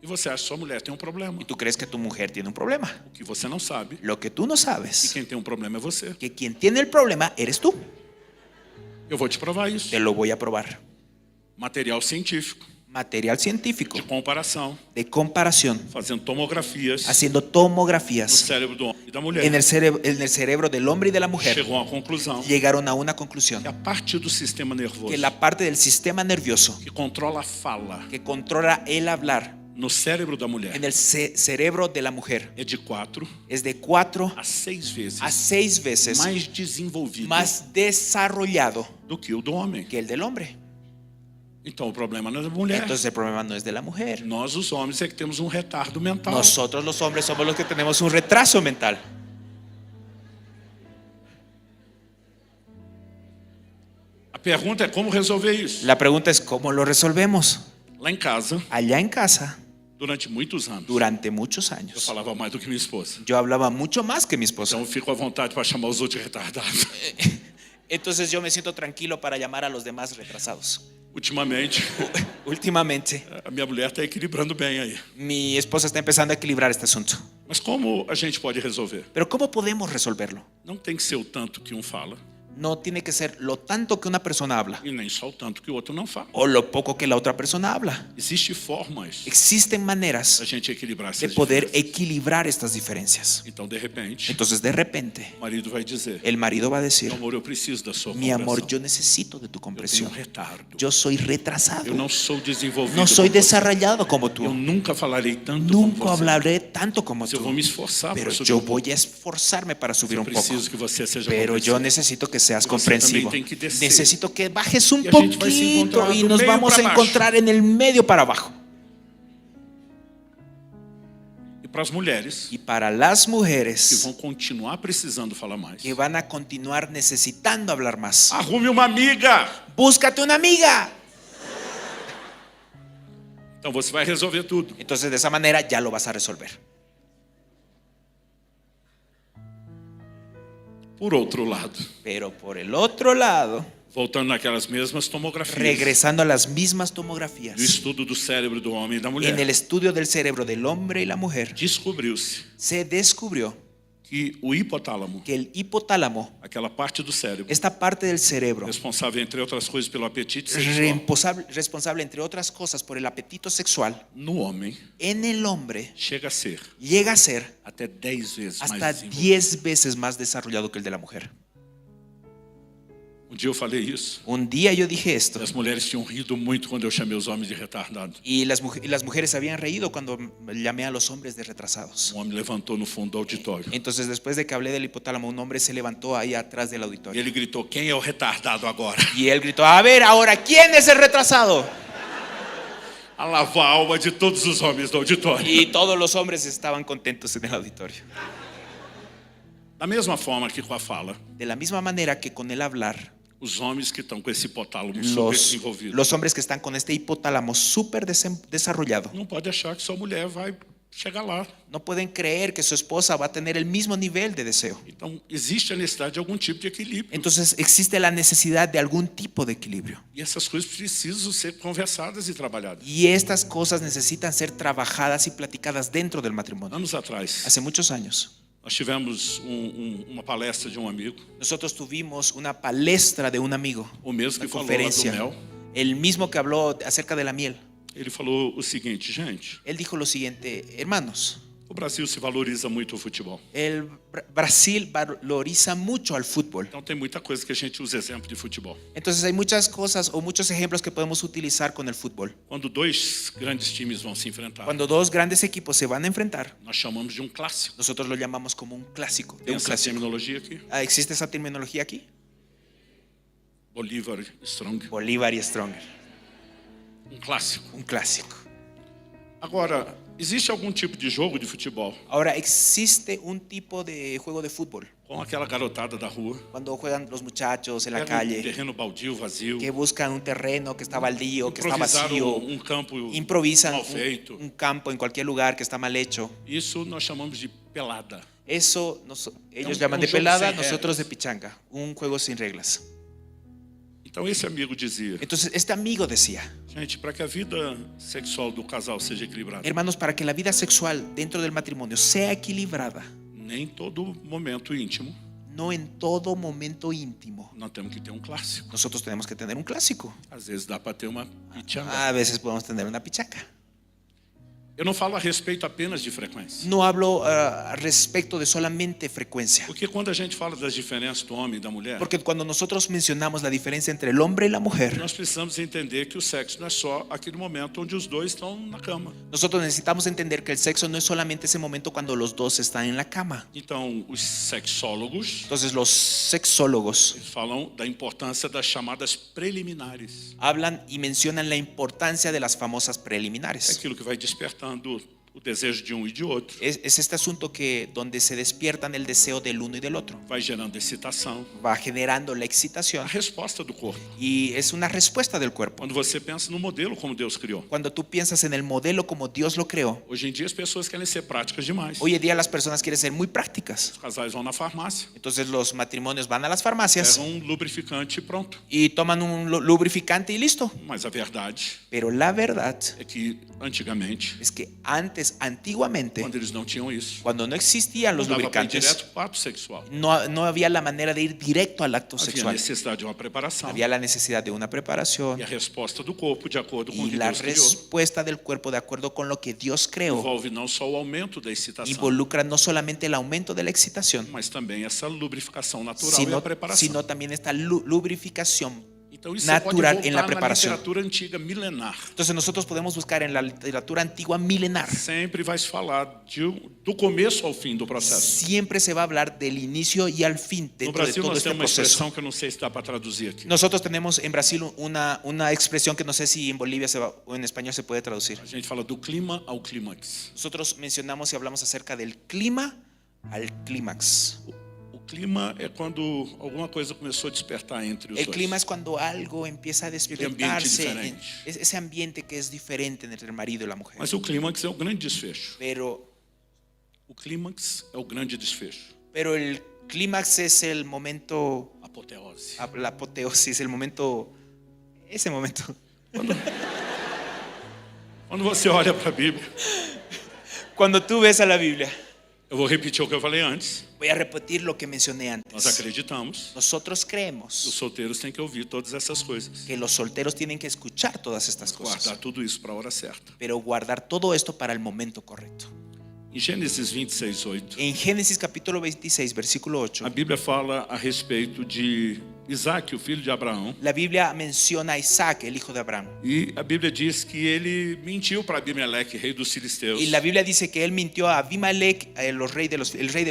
E você acha que sua mulher tem um problema. Y tú crees que tu mujer tiene un problema. O que você não sabe, Lo que tú no e sabes, quem tem um problema é você. que quien tiene el problema eres tú. Eu vou te provar isso. Te lo voy a probar. Material científico, Material científico de comparação, de comparación, fazendo tomografias haciendo no tomografías cérebro do homem e da mulher. en el cerebro del hombre y de la mujer. Chegou a uma conclusão Llegaron a una conclusión, que a parte do sistema nervoso que la parte del sistema nervioso que controla a fala que controla el hablar no cérebro da mulher en el cerebro de la mujer é de 4 es de 4 a 6 vezes a 6 veces mais desenvolvido más desarrollado do que o do homem. que el del hombre. Então o problema não é da mulher. Entonces el problema no es de la mujer. Nós, os homens, é que temos um retardo mental. Nosotros los hombres somos los que tenemos un retraso mental. A pergunta é como resolver isso. La pregunta es ¿cómo lo resolvemos? Lá em casa, Allá en casa, durante muitos anos, durante muchos eu años, falava mais do que minha esposa. yo hablaba mucho más que mi esposa. Então eu fico à vontade para chamar os outros de retardados. Entonces yo me siento tranquilo para llamar a los demás retrasados. Ultimamente, Últimamente, a minha mulher está equilibrando bem aí. mi esposa está empezando a equilibrar este asunto. Mas como a gente pode resolver? Pero ¿cómo podemos resolverlo? Não tem que ser o tanto que um fala No tiene que ser lo tanto que una persona habla e nem só o tanto que o outro não fala. o lo poco que la otra persona habla. Existem formas Existen maneras da gente equilibrar de essas poder diferenças. equilibrar estas diferencias. Então, de repente, Entonces de repente o marido vai dizer: el marido va a decir: meu amor, eu preciso da sua mi amor, compreensão. yo necesito de tu Eu tenho comprensión. retardo. Yo soy retrasado. Eu não sou desenvolvido. No soy como você. desarrollado como Eu tú. nunca falarei tanto Nunca como você. hablaré tanto como Mas eu vou me tú. esforçar Pero para subir yo um pouco. voy a esforzarme para subir Eu un poco. preciso que você seja Pero yo compreensivo. necesito que seas Y você comprensivo. también tiene que descer. Necesito que bajes un Y a gente vai se poquito encontrar y do nos meio vamos a para baixo. encontrar en el medio para abajo. E para as mulheres Y para las que mujeres vão continuar precisando falar mais, que van a continuar necesitando hablar más, arrume uma amiga. búscate una amiga. Então você vai resolver tudo. Entonces de esa manera ya lo vas a resolver. Por outro lado, Pero por el otro lado, voltando naquelas mesmas tomografias, regresando a las mismas do tomografías, estudo do cérebro do homem e da mulher, en el estudio del cerebro del hombre y la mujer, descobriu-se se descubrió que o hipotálamo, que el hipotálamo, aquela parte do cérebro esta parte del cerebro, responsável, entre outras coisas, pelo apetite sexual, responsable entre otras cosas por el apetito sexual, no homem, en el hombre chega a ser llega a ser até 10 vezes hasta mais desenvolvido. 10 veces más desarrollado que el de la mujer. Um dia eu falei isso. Un día yo dije esto As mulheres tinham rido muito quando eu chamei os homens de retardado. y las mujeres se habían reído cuando llamé a los hombres de retrasados. Um homem levantou no fundo do auditório Entonces después de que hablé del hipotálamo, un hombre se levantó ahí atrás del e auditorio ele gritou: quem é o retardado agora? y él gritó: a ver, ahora, ¿quién es el retrasado? A lavar a alma de todos os homens do auditório. Y todos los hombres estaban contentos en el auditorio. Da mesma forma que com a fala, De la misma manera que con el hablar, os homens que estão com esse hipotálamo super desenvolvido los hombres que están con este hipotálamo súper desarrollado não pode achar que sua mulher vai chegar lá. no pueden creer que su esposa va a tener el mismo nivel de deseo. Então, existe a necessidade de algum tipo de equilíbrio. Entonces existe la necesidad de algún tipo de equilibrio. E essas coisas precisam ser conversadas e trabalhadas. Y estas cosas necesitan ser trabajadas y platicadas dentro del matrimonio. Anos atrás, Hace muchos años, nós tivemos uma palestra de um amigo, nosotros tuvimos una palestra de un amigo, o mesmo que una falou lá do conferencia, mel. el mismo que habló acerca de la miel. Ele falou o seguinte: gente, Él dijo lo siguiente: hermanos, o Brasil se valoriza muito o futebol. el Brasil valoriza mucho al fútbol. Então tem muita coisa que a gente usa exemplo de futebol. Entonces hay muchas cosas o muchos ejemplos que podemos utilizar con el fútbol. Quando dois grandes times vão se enfrentar, Cuando dos grandes equipos se van a enfrentar, nós chamamos de um clássico. nosotros lo llamamos como un clásico. De Tem un essa clásico. terminologia aqui? ¿Existe esa terminología aquí? Bolívar Strong, Bolívar y Stronger. um clássico. Un clásico. Agora, existe algum tipo de jogo de futebol Ahora, existe un tipo de juego de fútbol com aquela garotada da rua, cuando juegan los muchachos en la pega um calle, terreno baldio, vazio, que buscan un terreno que está baldío, que está improvisaram vacío, um campo improvisan mal feito. un campo en cualquier lugar que está mal hecho. Isso nós chamamos de pelada. Eso ellos un llaman de juego pelada, sin nosotros reglas. de pichanga, un juego sin reglas. Então esse amigo dizia: Entonces este amigo decía: gente, para que a vida sexual do casal seja equilibrada, hermanos, para que la vida sexual dentro del matrimonio sea equilibrada, nem todo momento íntimo no en todo momento íntimo, nós temos que ter um clássico. nosotros tenemos que tener un clásico. Às vezes dá para ter uma pichanga. A veces podemos tener una pichanga. Eu não falo a respeito apenas de frequência. No hablo respecto de solamente frecuencia. Porque quando a gente fala das diferenças do homem e da mulher, Porque cuando nosotros mencionamos la diferencia entre el hombre y la mujer, nós precisamos entender que o sexo não é só aquele momento onde os dois estão na cama. nosotros necesitamos entender que el sexo no es solamente ese momento cuando los dos están en la cama. Então, os sexólogos Entonces los sexólogos eles falam da importância das chamadas preliminares. hablan y mencionan la importancia de las famosas É preliminares. aquilo que vai despertando o desejo de um e de outro. Es este asunto que donde se despiertan el deseo del uno y del otro. Vai gerando excitação. Va generando la A excitación resposta do corpo. y es una respuesta del cuerpo. Quando você pensa no modelo como Deus criou. Cuando tú piensas en el modelo como Dios lo creó, Hoje em dia as pessoas querem ser práticas demais. hoy en día las personas quieren ser muy prácticas. Os casais vão na farmácia, Entonces los matrimonios van a las farmacias pegam um lubrificante e pronto. y toman un lubrificante y listo. Mas a verdade Pero la verdad é que antigamente, es que antiguamente, quando eles não tinham isso, cuando no existían los não dava para ir lubricantes, direto para o ato sexual. no había la manera de ir directo al acto Havia sexual. necessidade de uma preparação. Había la necesidad de una preparación E a resposta do corpo, de acordo com o y que la Deus criou, respuesta del cuerpo de acuerdo con lo que Dios creó envolve não só o aumento da excitação, involucra no solamente el aumento de la excitación, mas também essa lubrificação natural e a preparação. sino también esta lubrificación. Então isso natural você pode en la voltar na preparación. literatura antiga milenar. Entonces nosotros podemos buscar en la literatura antigua milenar. Sempre vai se falar do começo ao fim do processo. Siempre se va a hablar del inicio y al fin No dentro de Brasil todo nós este temos uma proceso. expressão que eu não sei se dá para traduzir aqui. Nosotros tenemos en Brasil una expresión que no sé si en Bolivia o en español se puede traducir. A gente fala do clima ao clímax. Nosotros mencionamos y hablamos acerca del clima al clímax. O clima é quando alguma coisa começou a despertar entre os El dois. clima es cuando algo empieza a despertarse, diferente. ese ambiente que es diferente entre el marido y la mujer. Mas o clímax é o grande desfecho. Pero O clímax é o grande desfecho. el clímax es el momento, Apoteose. la apoteosis, el momento, ese momento. Quando você olha para a Bíblia, Cuando tú ves a la Biblia, eu vou repetir o que eu falei antes. voy a repetir lo que mencioné Nós antes. acreditamos Nosotros que os creemos solteiros têm que ouvir todas essas coisas. que los solteros tienen que escuchar todas estas Guardar cosas, tudo isso para a hora certa. pero guardar todo esto para el momento correcto. Em Gênesis 26:8, En Génesis capítulo 26, versículo a 8, Bíblia fala a respeito de Isaac, o filho de Abraão. la Biblia menciona a Isaac, el hijo de Abraham. E a Bíblia diz que ele mentiu para Abimeleque, rei dos filisteus, Y la Biblia dice que él mintió a Abimelech, el rey de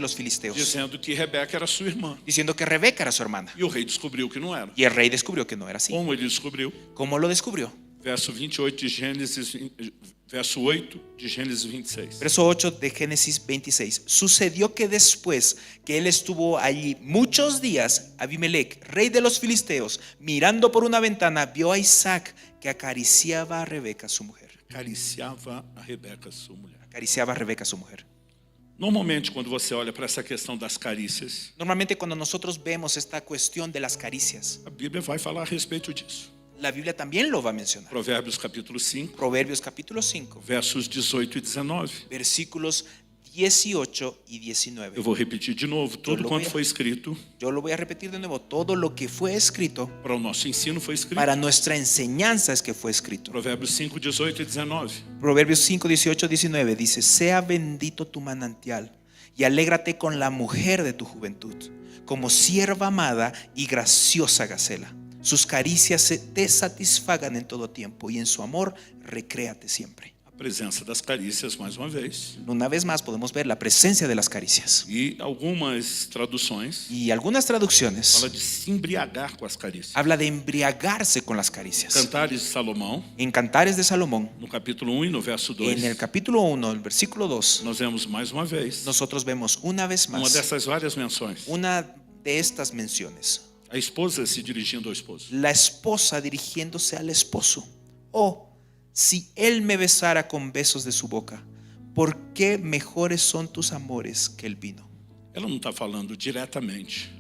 los filisteos, dizendo que Rebeca era sua irmã. diciendo que Rebeca era su hermana. E o rei descobriu que não era. Y el rey descubrió que no era así. Como ele descobriu? ¿Cómo lo descubrió? Verso 28 de Gênesis, verso 8 de Gênesis 26. Verso 8 de Génesis 26. Sucedió que después que él estuvo allí muchos días, Abimelech, rey de los filisteos, mirando por una ventana, vio a Isaac que acariciaba a Rebeca, su mujer. Acariciava a Rebeca, sua mulher. Acariciaba a Rebeca, su mujer. Normalmente, quando você olha para essa questão das carícias, Normalmente cuando nosotros vemos esta cuestión de las caricias, a Bíblia vai falar a respeito disso. la Biblia también lo va a mencionar. Provérbios capítulo 5, Proverbios capítulo 5, versos 18 e 19. versículos 18 y 19. Eu vou repetir de novo, tudo lo quanto voy a- foi escrito Yo lo voy a repetir de nuevo. Todo lo que fue escrito para o nosso ensino foi escrito. para nuestra enseñanza es que fue escrito. Provérbios 5, 18 e 19. Proverbios 5, 18, 19 dice: sea bendito tu manantial y alégrate con la mujer de tu juventud, como sierva amada y graciosa gacela. Sus caricias te satisfagan en todo tiempo y en su amor recréate siempre. A presença das carícias, mais uma vez. Una vez más podemos ver la presencia de las caricias. E algumas traduções Y algunas traducciones fala de se embriagar com as carícias. habla de embriagarse con las caricias. Cantares de Salomão, En Cantares de Salomón, no capítulo 1 e no verso 2, en el capítulo 1, el versículo 2, nós vemos mais uma vez nosotros vemos una vez uma más dessas várias menções. una de estas menciones. A esposa se dirigindo ao esposo. La esposa dirigiéndose al esposo: oh, si él me besara con besos de su boca, ¿por qué mejores son tus amores que el vino? Ela não está falando diretamente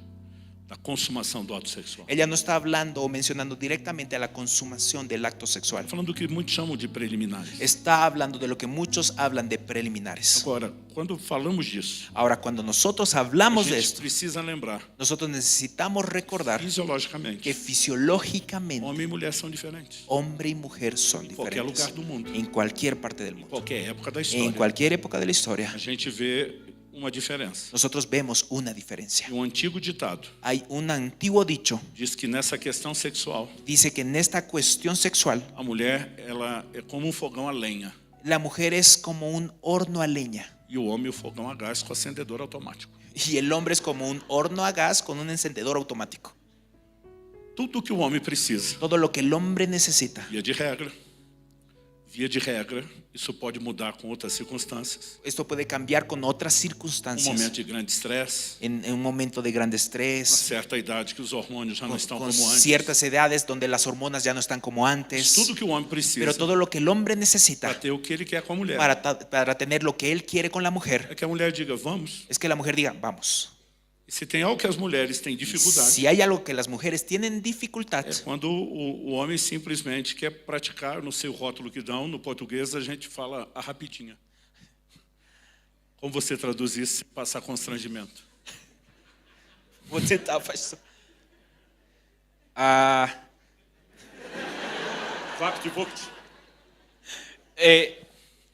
da consumação do ato sexual. Ella no está hablando o mencionando directamente a la consumación del acto sexual. Está falando do que muitos chamam de preliminares. Está hablando de lo que muchos hablan de preliminares. Agora, quando falamos disso, Ahora, cuando nosotros a hablamos de gente esto, precisa lembrar, nosotros necesitamos recordar fisiologicamente, que fisiológicamente homem e mulher são diferentes. hombre y mujer son Qualquer diferentes lugar do mundo, en cualquier parte del em mundo, qualquer época da en história. cualquier época de la historia. A gente vê uma diferença. Nosotros vemos una diferencia. E um antigo ditado Hay un antiguo dicho, diz que nessa questão sexual, dice que en esta cuestión sexual, a mulher ela é como um fogão a lenha la mujer es como un horno a leña e o homem o fogão a gás com acendedor automático. y el hombre es como un horno a gas con un encendedor automático. Tudo que o homem precisa, Todo lo que el hombre necesita, via de regra, via de regra, isso pode mudar com outras circunstâncias. Esto puede cambiar con otras Um circunstancias. momento de grande estresse, En un momento de grande uma estrés, certa idade que os hormônios já não estão con como antes. ciertas edades donde las hormonas ya no están como antes. Tudo que o homem precisa Pero todo lo que el hombre para necesita ter o que ele quer com a mulher para tener lo que él quiere con la mujer é que a mulher diga vamos. es que la mujer diga, vamos. E se tem algo que as mulheres têm dificuldade, Si hay algo que las mujeres tienen dificultad, é quando o homem simplesmente quer praticar, no seu rótulo que dão, no português a gente fala a rapidinha. Como você traduz isso sem passar constrangimento? vou tentar fazer. Ah,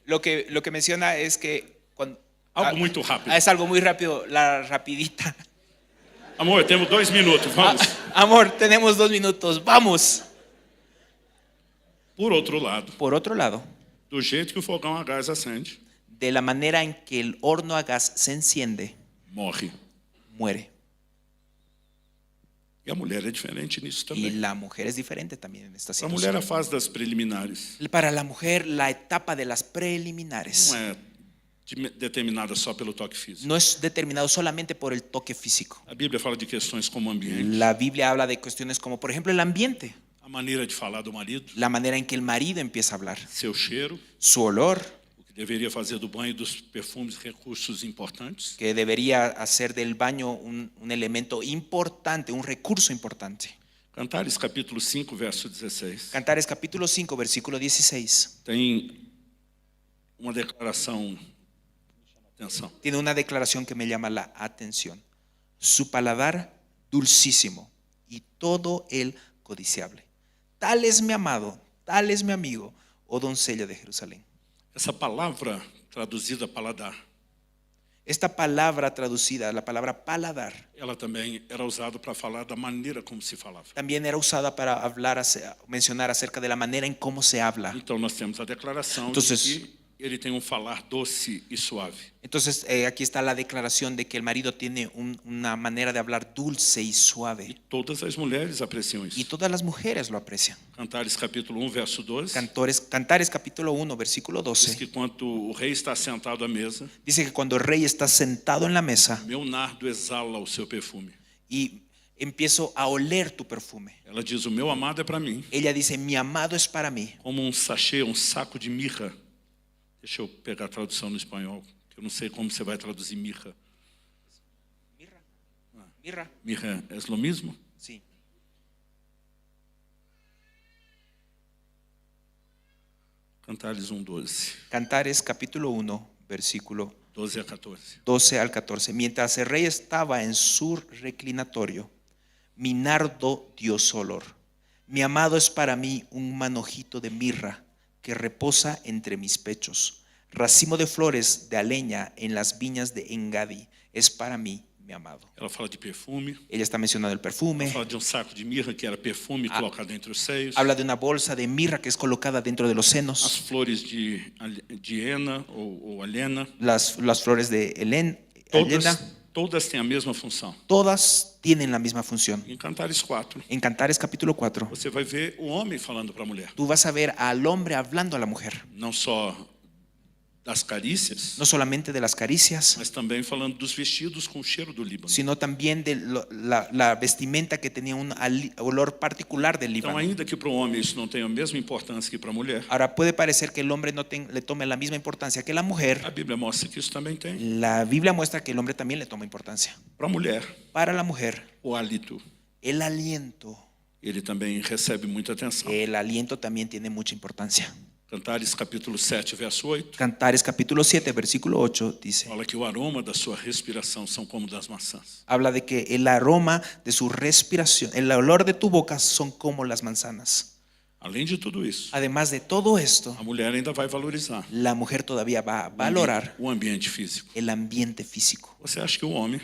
lo que menciona es que cuando, Algo muito rápido. es algo muy rápido, la rapidita. Amor, temos 2 minutos, vamos. Amor, tenemos 2 minutos, vamos. Por outro lado, Por otro lado, do jeito que o fogão a gás acende, de la manera en que el horno a gas se enciende, morre. muere. E a mulher é diferente nisso Y também. la mujer es diferente también en esta Para a mulher, situación. a fase das preliminares Para la mujer, la etapa de las não preliminares é determinada só pelo toque físico. no es determinado solamente por el toque físico. A Bíblia fala de questões como o ambiente, La Biblia habla de cuestiones como, por ejemplo, el ambiente, a maneira de falar do marido, la manera en que el marido empieza a hablar, seu cheiro, su olor, o que deveria fazer do banho e dos perfumes recursos importantes, que debería hacer del baño un elemento importante, un recurso importante. Cantares capítulo 5, verso 16. Cantares capítulo 5, versículo 16. Tem uma declaração, atenção, Tiene una declaración que me llama la atención. Su paladar dulcísimo y todo el codiciable. Tal es mi amado, tal es mi amigo, oh doncella de Jerusalén. essa palavra traduzida paladar, Esta palabra traducida, la palabra paladar, ela também era usada para falar da maneira como se falava. también era usada para hablar, mencionar acerca de la manera en cómo se habla. Então nós temos a declaração Entonces- de que ele tem falar doce e suave. Entonces aquí está la declaración de que el marido tiene una manera de hablar dulce y E suave. todas as mulheres apreciam Y isso. todas las mujeres lo aprecian. Cantares capítulo 1, verso 12, Cantares capítulo 1, versículo diz 12. que quando o rei está sentado à mesa, Dice que cuando el rey está sentado en la mesa meu nardo exala o seu perfume. y empiezo a oler tu perfume. Ela diz, o meu amado é para mim, Ella dice, mi amado es para mí. como sachê, saco de mirra. Deixa eu pegar a tradução no espanhol, que eu não sei como você vai traduzir mirra. Mirra. Mirra é o mesmo? Sí. Cantares 1, 12. Cantares capítulo 1, versículo 12 a 14. 12 al 14. Mientras el rey estaba en su reclinatorio, mi nardo dio su olor. Mi amado es para mí un manojito de mirra que reposa entre mis pechos. Racimo de flores de aleña en las viñas de Engadi es para mí mi amado. Ela fala de perfume, Ella está mencionando el perfume. fala de saco de mirra, que era perfume colocado entre os seios. Habla de una bolsa de mirra que es colocada dentro de los As senos. flores de hiena ou alena, Las flores de Helena. todas têm a mesma função. Todas tienen la misma función. Em Cantares 4, En Cantares capítulo 4, você vai ver o homem falando para a mulher. tú vas a ver al hombre hablando a la mujer. Não só das carícias, No solamente de las caricias, mas também falando dos vestidos com o cheiro do Líbano. sino también de la vestimenta que tenía un olor particular del Então, Líbano. ainda que para o homem isso não tenha a mesma importância que para a mulher, Ahora puede parecer que el hombre no le tome la misma importancia que la mujer. a Bíblia mostra que isso também tem. La Biblia muestra que el hombre también le toma importancia. Para a mulher, Para la mujer, o hálito, el aliento. ele também recebe muita atenção. El aliento también tiene mucha importancia. Cantares capítulo 7, verso 8, Cantares capítulo 7, versículo 8 dice, fala que o aroma da sua respiração são como das maçãs. habla de que el aroma de su respiración, el olor de tu boca son como las manzanas. Além de tudo isso, Además de todo esto, a mulher ainda vai valorizar la mujer todavía va a valorar o ambiente físico. el ambiente físico. Você acha que o homem,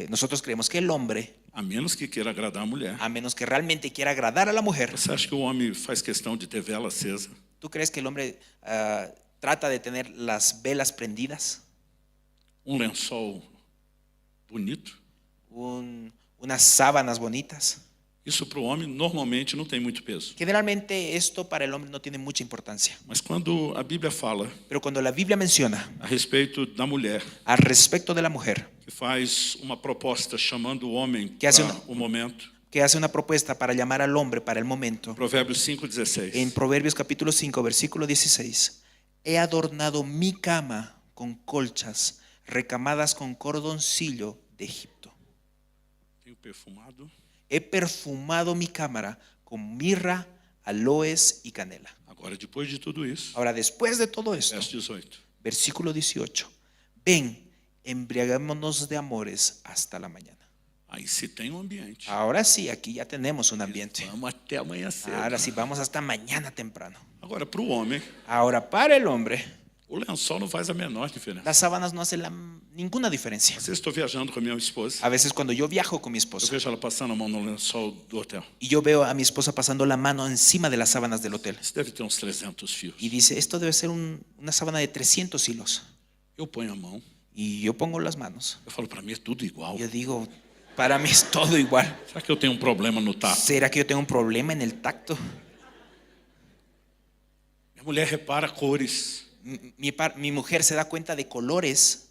Nosotros creemos que el hombre, a menos que queira agradar a mulher, a menos que realmente quiera agradar a la mujer, você acha que o homem faz questão de ter vela acesa? ¿tú crees que el hombre trata de tener las velas prendidas? Lençol bonito? Unas sábanas bonitas. Isso para o homem normalmente não tem muito peso. Generalmente esto para el hombre no tiene mucha importancia. Mas quando a Bíblia fala Pero cuando la Biblia menciona a respeito da mulher, al respecto de la mujer, que faz uma proposta chamando o homem Que hace para uma- o momento, que hace una propuesta para llamar al hombre para el momento, Provérbios 5:16. en Proverbios capítulo 5, versículo 16, he adornado mi cama con colchas recamadas con cordoncillo de Egipto. Tenho perfumado. He perfumado mi cámara con mirra, aloes y canela. Agora, depois de tudo isso, Ahora, después de todo esto, verso 18. versículo 18, ven, embriaguémonos de amores hasta la mañana. Aí se tem um ambiente. Ahora sí, aquí ya tenemos un ambiente. Vamos até amanhã cedo. Ahora sí, vamos hasta mañana temprano. Agora, para o homem, Ahora, para el hombre, o lençol não faz a menor diferença. las sábanas no hacen ninguna diferencia. Às vezes estou viajando com a minha esposa, A veces cuando yo viajo con mi eu esposa vejo ela passando a mão no lençol do hotel. y yo veo a mi esposa pasando la mano encima de las sábanas del hotel Isso deve ter uns 300 fios. y dice, esto debe ser una sábana de 300 hilos. Eu ponho a mão, Y yo pongo las manos. eu falo, para mim é tudo igual. Yo digo, para mí es todo igual. Será que eu tenho um problema no tato? ¿Será que yo tengo un problema en el tacto? Minha mulher repara cores. Mi mujer se da cuenta de colores.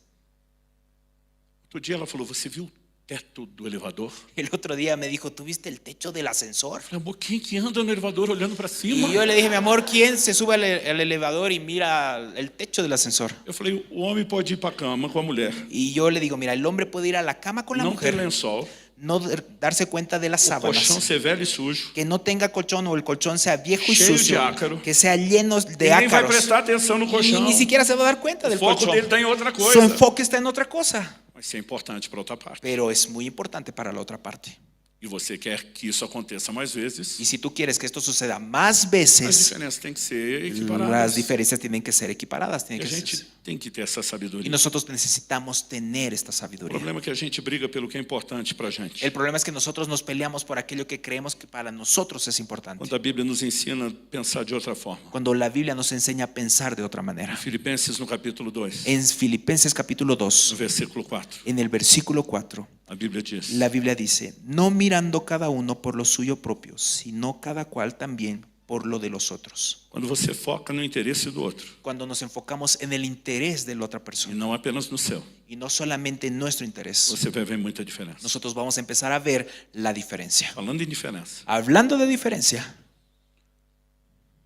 Outro dia ela falou, você viu o teto do elevador? El otro día me dijo, ¿tú viste el techo del ascensor? Eu falei, amor, quem que anda no elevador olhando para cima? Y yo le dije, mi amor, ¿quién se sube al elevador y mira el techo del ascensor? Eu falei, o homem pode ir para a cama com a mulher, Y yo le digo, mira, el hombre puede ir a la cama con la não ter mujer, lençol, no darse cuenta de las o colchão sábanas, ser velho e sujo, que no tenga colchón o el colchón sea viejo y Cheio de sucio, ácaro. que sea lleno de ninguém vai ácaros. prestar atenção no Y colchão. ni siquiera se va a dar cuenta O del foco colchón. dele está em outra Su coisa. enfoque está en otra cosa. Mas isso é importante para outra parte. Pero es muy importante para la otra parte. E você quer que isso aconteça mais vezes, Y si tú quieres que esto suceda más as veces, diferenças têm que ser equiparadas. las diferencias tienen que ser equiparadas. E Tienen a que gente ser. tem que ter essa Y sabedoria. nosotros necesitamos tener esta O sabiduría. problema é que a gente briga pelo que é importante para a gente. El problema es que nosotros nos peleamos por aquello que creemos que para nosotros es importante. Quando a Bíblia nos ensina a pensar de outra forma. Cuando la Biblia nos enseña a pensar de otra manera. Filipenses no capítulo 2, En Filipenses capítulo no 2, versículo 4, en el versículo 4, a Bíblia diz: la Biblia dice, no mirando cada uno por lo suyo propio, sino cada cual también por lo de los otros. quando você foca no interesse do outro Cuando nos enfocamos en el interés de la otra e persona não apenas no seu, y no solamente en nuestro interés, você vai ver muita diferença. nosotros vamos a empezar a ver la diferencia. Falando em diferença, Hablando de diferencia,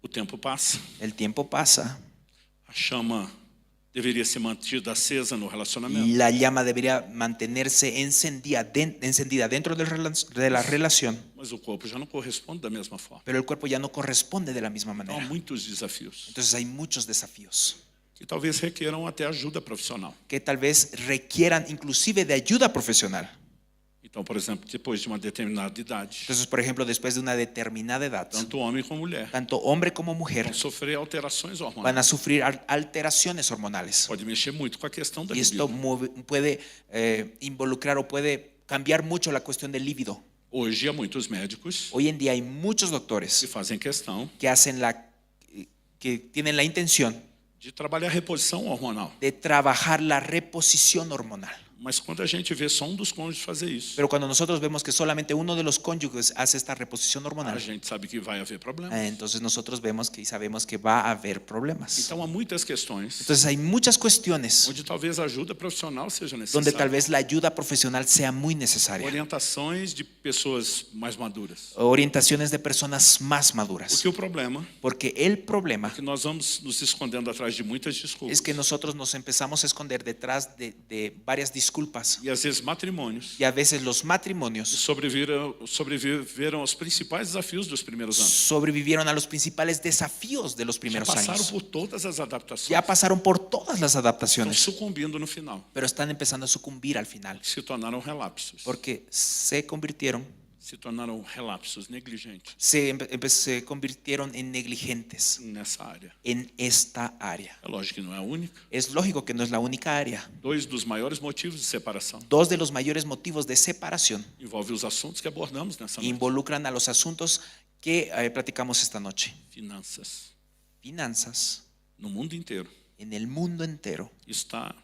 o tempo passa, el tiempo pasa, a chama deveria ser mantida acesa no relacionamento, la llama debería mantenerse encendida dentro de la relación, mas o corpo já não corresponde da mesma forma. pero el cuerpo ya no corresponde de la misma Então, há manera. muitos desafios Entonces hay muchos desafíos que talvez requeram até ajuda profissional. que tal vez requieran inclusive de ayuda profesional. Então, por exemplo, depois de uma determinada idade, Entonces, por ejemplo, después de una determinada edad, tanto homem como mulher tanto hombre como mujer vão sofrer alterações van hormonais. a sufrir alteraciones hormonales. Pode mexer muito com a questão da Y esto libido. puede involucrar o puede cambiar mucho la cuestión del líbido. Hoje há muitos médicos Hoy en día hay muchos que doctores fazem questão que tienen la intención de trabalhar a reposição hormonal. de trabajar la reposición hormonal. Mas quando a gente vê só um dos cônjuges fazer isso, Pero cuando nosotros vemos que solamente uno de los cónyuges hace esta reposición a hormonal, gente sabe que vai haver problemas. entonces nosotros vemos que y sabemos que va a haber problemas. Então há muitas questões Entonces hay muchas cuestiones onde talvez a ajuda profissional seja donde tal necessária. vez la ayuda profesional sea muy necesaria. Orientações de pessoas mais maduras. Orientaciones de personas más maduras. Porque o problema Porque el problema é que nós vamos nos escondendo atrás de muitas desculpas. es que nosotros nos empezamos a esconder detrás de varias disculpas. E às vezes matrimônios Y a veces los matrimonios sobreviveram aos principais desafios dos primeiros anos. sobrevivieron a los principales desafíos de los Já primeros passaram años. por todas as adaptações. Ya pasaron por todas las Estão adaptaciones, sucumbindo no final. pero están empezando a sucumbir al final. Se tornaram relapsos. Porque se convirtieron negligentes se convirtieron en negligentes nessa área. en esta área. É lógico que não é a única. Es lógico que no es la única área. Dois dos maiores motivos de separação Dos de los mayores motivos de separación envolvem os assuntos que abordamos nessa noite. involucran a los asuntos que platicamos esta noche. Finanças. Finanzas No mundo inteiro en el mundo entero está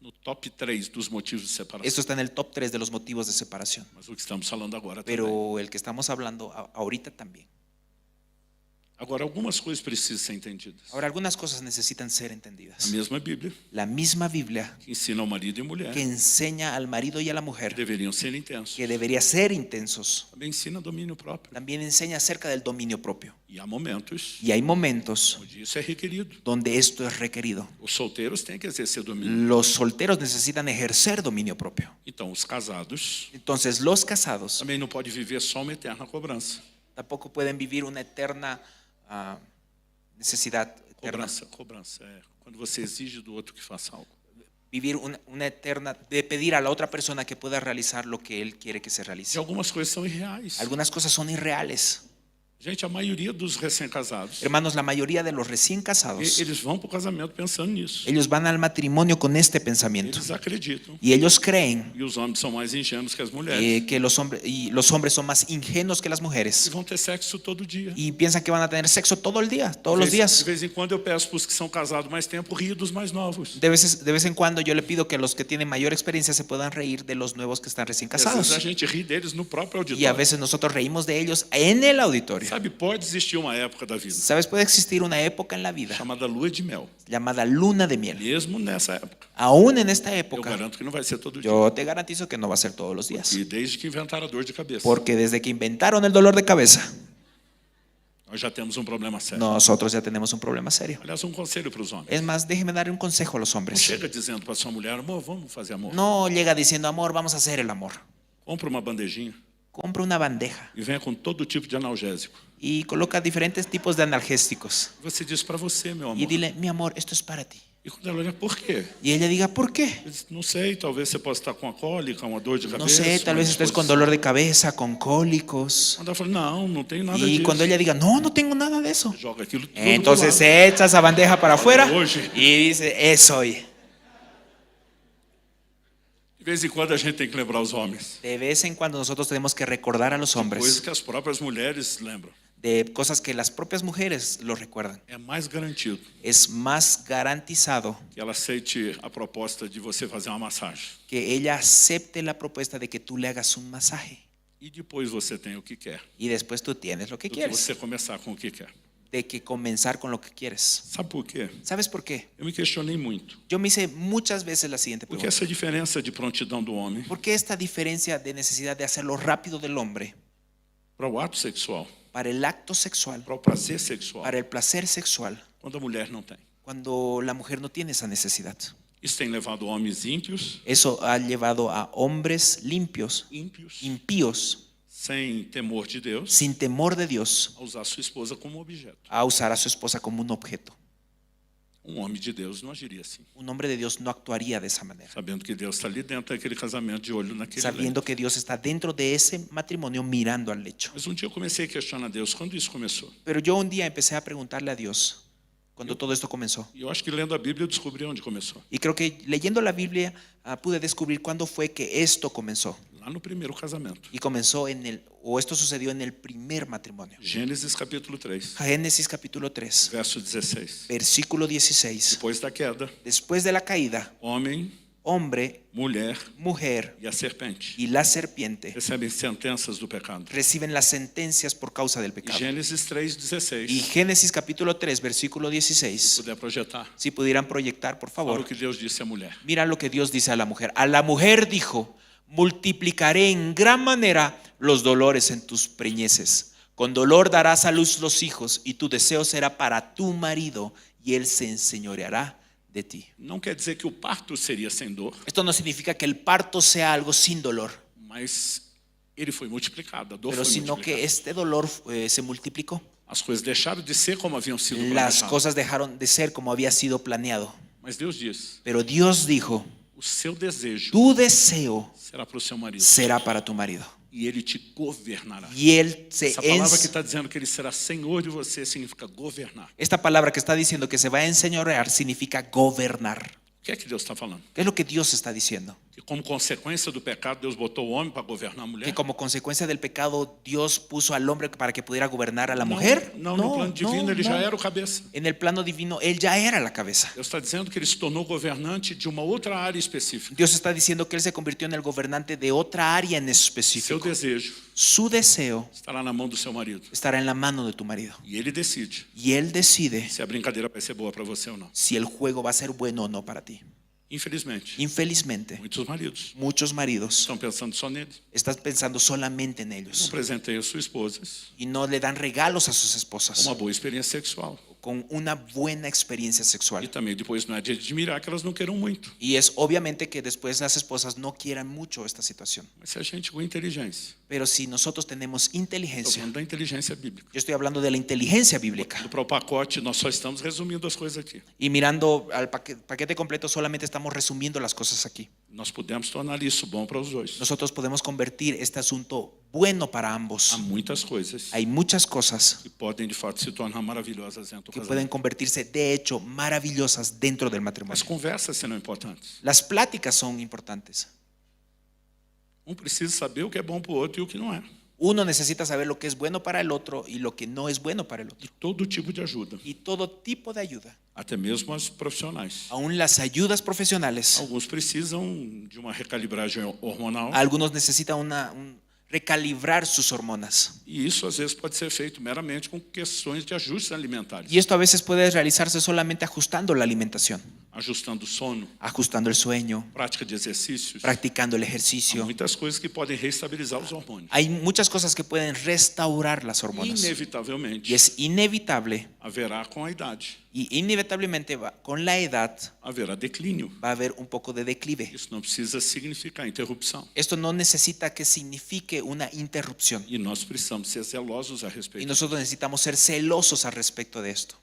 no top 3 dos motivos de separação. Esto está en el top 3 de los motivos de separación. Mas o que estamos falando agora também. Pero el que estamos hablando ahorita también. Agora, algumas coisas precisam ser entendidas. Ahora, algunas cosas necesitan ser A entendidas. mesma Bíblia, La misma Biblia que ensina ao marido e mulher, que enseña al marido y a la que mujer deveriam ser intensos, que debería ser intensos, também ensina domínio próprio. también enseña acerca del dominio propio. E há momentos Y hay momentos onde isso é requerido. donde esto es requerido. Os solteiros têm que exercer domínio. Los solteros necesitan ejercer dominio propio. Então, os casados Entonces, los casados também não podem viver só uma eterna cobrança. tampoco pueden vivir una eterna necesidad, eterna, Cobrança é quando você exige do outro que faça algo. vivir una eterna, de pedir a la otra persona que pueda realizar lo que él quiere que se E realice. algumas coisas são irreais. Algunas cosas son irreales. Gente, a maioria dos recém-casados, Hermanos, la mayoría de los recién casados, eles vão para o casamento pensando nisso. ellos van al matrimonio con este pensamiento. Eles acreditam. Y ellos creen E os homens são mais ingênuos que as mulheres. que los hombres son más ingenuos que las E mujeres. vão ter sexo todo dia. Y piensan que van a tener sexo todo el día, todos los De días. vez em quando eu peço para os que são casados mais tempo rir dos mais novos. De vez en cuando yo le pido que los que tienen mayor experiencia se puedan reír de los nuevos que están recién E às vezes casados. a gente ri deles no próprio Y a auditório. veces nosotros reímos de ellos en el auditorio. Sabe, pode existir uma época da vida ¿Sabes? Puede existir una época en la vida chamada lua de mel. llamada luna de miel. Mesmo nessa época. Aún en esta Eu época, garanto que não vai ser todo dia. yo te garantizo que no va a ser todos los días. E desde que inventaram a dor de cabeça, Porque desde que inventaron el dolor de cabeza, nós já temos um problema sério. nosotros ya tenemos un problema serio. Aliás, um conselho para os homens. Es más, déjeme dar un consejo a los Não hombres. chega dizendo para sua mulher, amor, vamos fazer amor. No llega diciendo, amor, vamos a hacer el amor. Compra uma bandejinha Compra una bandeja e venha com todo tipo de analgésico. y coloca diferentes tipos de analgésicos. Você diz para você, meu Y amor. dile, mi amor, esto es para ti. E quando ela olha, por quê? Y ella diga, ¿por qué? Eu disse, não sei, talvez você possa estar com a cólica, uma dor de cabeça. No sé, tal uma vez estés con indisposição. dolor de cabeza, con cólicos. Quando ela fala, não, não tenho nada Y disso. cuando ella diga, no, no tengo nada de eso, Joga aquilo tudo entonces do lado. se echa esa bandeja para afuera Oye. y dice, es hoy. De vez em quando a gente tem que lembrar os homens. De vez en cuando nosotros tenemos que recordar a los Coisas hombres que as próprias mulheres lembram. de cosas que las propias mujeres lo recuerdan. É mais garantido Es más garantizado que ela aceite a proposta de você fazer uma massagem. que ella acepte la propuesta de que tú le hagas un masaje E depois você tem o que quer. y después tú tienes lo que Do que quieres, você começar com o que quer. de que comenzar con lo que quieres. Sabe por quê? ¿Sabes por qué? Eu me questionei muito. Yo me hice muchas veces la siguiente Porque pregunta. essa diferença de prontidão do homem ¿Por qué esta diferencia de necesidad de hacerlo rápido del hombre para o ato sexual, para el acto sexual, para o prazer sexual, para el placer sexual, quando a mulher não tem? cuando la mujer no tiene esa necesidad? Isso tem levado homens ímpios, Eso ha llevado a hombres limpios, impíos, sem temor de Deus, sin temor de Dios, a usar sua esposa como objeto. a usar a su esposa como un objeto. Homem de Deus não agiria assim, Un hombre de Dios no actuaría de esa manera, sabendo que Deus está ali dentro daquele casamento, de olho naquele leito. sabiendo que Dios está dentro de ese matrimonio mirando al lecho. Mas dia eu comecei a questionar Deus, quando isso começou? Pero yo un día empecé a preguntarle a Dios cuando todo esto comenzó. E eu acho que lendo a Bíblia eu descobri onde começou. Y creo que leyendo la Biblia pude descubrir cuándo fue que esto comenzó. Lá no primeiro casamento. Y comenzó esto sucedió en el primer matrimonio. Gênesis capítulo 3, Génesis capítulo 3, verso 16. versículo 16. Depois da queda, Después de la caída, homem, hombre, mulher mujer e a serpente y la serpiente recebem sentenças do pecado. reciben las sentencias por causa del E pecado. Gênesis 3, Y 16, Génesis capítulo 3, versículo 16. puder projetar, Si pudieran proyectar, por fala o favor. que Deus disse à mulher. Mira lo que Dios dice a la mujer. A la mujer dijo, multiplicaré en gran manera los dolores en tus preñeces. Con dolor darás a luz los hijos y tu deseo será para tu marido y él se enseñoreará de ti. Não quer dizer que o parto seria sem dor, Esto no significa que el parto sea algo sin dolor, mas ele foi multiplicado, a dor pero foi sino que multiplicada. este dolor se multiplicó. As coisas deixaram de ser como haviam sido Las planejadas. cosas dejaron de ser como había sido planeado. Mas Deus diz, Pero Dios dijo, o seu desejo tu deseo será para o seu marido será para tu marido e ele te governará. y él se Essa palavra que está dizendo que ele será senhor de você significa governar. Esta palabra que está diciendo que se va a enseñorear significa gobernar. O que é que Deus está falando? ¿Qué es lo que Dios está diciendo? Que como consequência do pecado, Deus botou o homem para governar a mulher? Que como consecuencia del pecado Dios puso al hombre para que pudiera gobernar a la mujer. Não, no plano divino ele já era o cabeça. En el plano divino él ya era la cabeza. Deus está dizendo que ele se tornou governante de uma outra área específica. Dios está diciendo que él se convirtió en el gobernante de otra área en Seu específico. desejo Su deseo estará na mão do seu marido. estará en la mano de tu marido. E ele decide Y él decide se a brincadeira vai ser boa para você ou não. si el juego va a ser bueno o no para ti. Infelizmente, Infelizmente, muitos maridos muchos maridos estão pensando só nele. están pensando solamente en Não ellos presenteia as suas esposas y no le dan regalos a sus com esposas uma boa experiência sexual. con una buena experiencia E sexual. também depois não é de admirar que elas não queiram muito. Y es obviamente que después las esposas no quieran mucho esta situación. Mas se a gente com inteligência, Pero si nosotros tenemos estou inteligencia, falando da inteligência bíblica. yo estoy hablando de la inteligencia bíblica, Para o pacote, nós só estamos resumindo as coisas aqui. y mirando al paquete completo solamente estamos resumiendo las cosas aquí. Nós podemos tornar isso bom para os dois. Nosotros podemos convertir este asunto bueno para Há ambos. muitas coisas Hay muchas cosas que podem de fato se tornar maravilhosas dentro do que casamento. pueden convertirse de hecho maravillosas dentro del As matrimonio. conversas serão importantes. Las pláticas son importantes. Um precisa saber o que é bom para o outro e o que não é. Uno necesita saber lo que es bueno para el otro y lo que no es bueno para el E otro. todo tipo de ajuda, Y todo tipo de ayuda, até mesmo as profissionais. aún las ayudas profesionales. Alguns precisam de uma recalibragem hormonal Algunos necesitan recalibrar sus hormonas. e isso às vezes pode ser feito meramente com questões de ajustes alimentares, Y esto a veces puede realizarse solamente ajustando la alimentación, ajustando o sono, ajustando el sueño, prática de exercícios. practicando el Há ejercicio. muitas coisas que podem reestabilizar os hormônios. Hay muchas cosas que pueden restaurar las hormonas. Inevitavelmente Y es inevitable, haverá com a idade, y inevitablemente con la edad haverá declínio. va a haber un poco de declive. Isso não precisa significar interrupção. Esto no necesita que signifique una interrupción. E nós precisamos ser zelosos a Y respeito. nosotros necesitamos ser celosos al respecto de esto.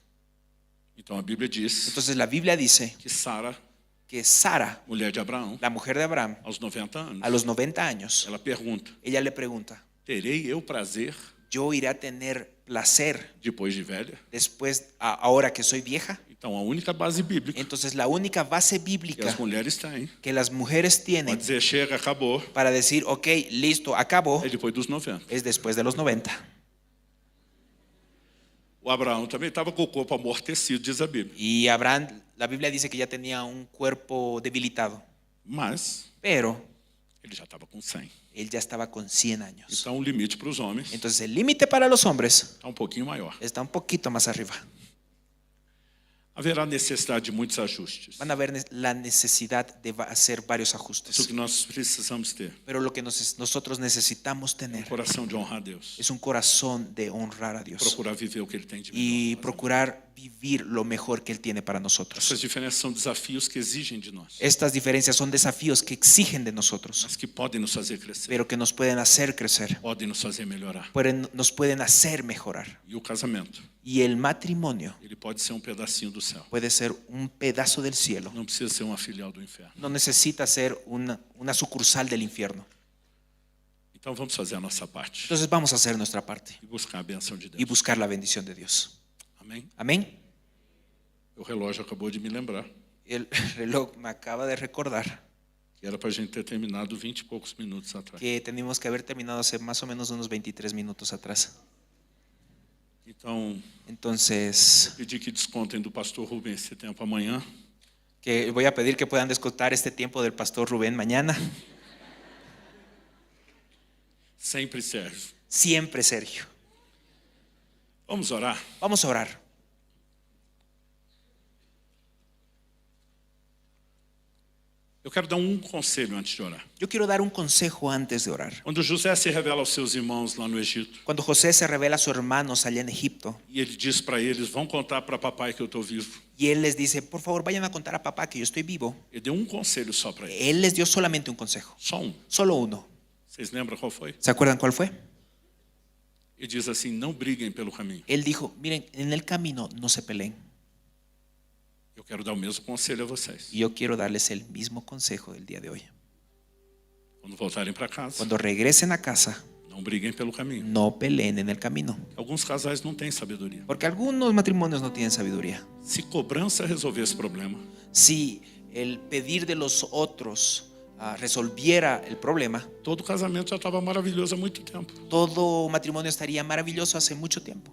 Então a Bíblia diz Entonces la Biblia dice que Sara, que Sara, mulher de Abraão, la mujer de Abraham, aos 90 anos, a los 90 años, ela pergunta: ella le pregunta, terei eu prazer ¿yo iré a tener placer depois de velha? después, ahora que soy vieja? Então a única base bíblica Entonces la única base que bíblica as mulheres têm que las mujeres para tienen dizer chega, acabou, para decir, ok, listo, acabó, é depois dos 90. es después de los 90. O Abraão também estava com o corpo amortecido, diz a Bíblia. Y Abraham, la Biblia dice que ya tenía un cuerpo debilitado, Mas pero ele já estava com 100. él ya estaba con 100 años. Então o limite para os homens Entonces el límite para los hombres está um pouquinho maior. está un poquito más arriba. Haverá necessidade de muitos ajustes. Van a ver la necesidad de hacer varios Isso ajustes. que nós precisamos ter. Pero lo que nosotros necesitamos tener Coração de honrar a Deus. es un corazón de honrar a Dios Procurar viver o que Ele tem de y melhor. procurar vivir lo mejor que Él tiene para nosotros. Essas diferenças são desafios que exigem de nós, Estas diferencias son desafíos que exigen de nosotros, mas que podem nos fazer crescer, pero que nos pueden hacer crecer, podem nos fazer melhorar. nos pueden hacer mejorar. E o casamento, Y el matrimonio ele pode ser um pedacinho do céu. puede ser un pedazo del cielo. Não precisa ser uma filial do inferno. No necesita ser una sucursal del infierno. Então vamos fazer a nossa parte Entonces vamos a hacer nuestra parte e buscar a benção de y Deus. buscar la bendición de Dios. Amém? Amén. O relógio acabou de me lembrar El reloj me acaba de recordar que era para a gente ter terminado 20 e poucos minutos atrás. que teníamos que haber terminado hace más o menos unos 23 minutos atrás. Então, Entonces, pedi que descontem do pastor Rubens esse tempo amanhã. que voy a pedir que puedan descontar este tiempo del pastor Rubén mañana. Sempre Sérgio. Siempre Sergio. Vamos orar? Vamos a orar. Eu quero dar um conselho antes de orar. Yo quiero dar un consejo antes de orar. Quando José se revela aos seus irmãos lá no Egito, Cuando José se revela a sus hermanos allá en Egipto e ele diz para eles: vão contar para papai que eu estou vivo. y él les dice, por favor vayan a contar a papá que yo estoy vivo, Ele deu um conselho só para eles. él les dio solamente un consejo, Só um. solo uno. Vocês lembram qual foi? ¿Se acuerdan cuál fue? Ele diz assim: não briguem pelo caminho. Él dijo, miren, en el camino no se peleen. Eu quero dar o mesmo conselho a vocês. Y yo quiero darles el mismo consejo del día de hoy. Quando voltarem para casa, Cuando regresen a casa, não briguem pelo caminho. no peleen en el camino. Alguns casais não têm sabedoria. Porque algunos matrimonios no tienen sabiduría. Se cobrança resolver esse problema, Si el pedir de los otros resolviera el problema, todo casamento já estava maravilhoso há muito tempo. todo matrimonio estaría maravilloso hace mucho tiempo.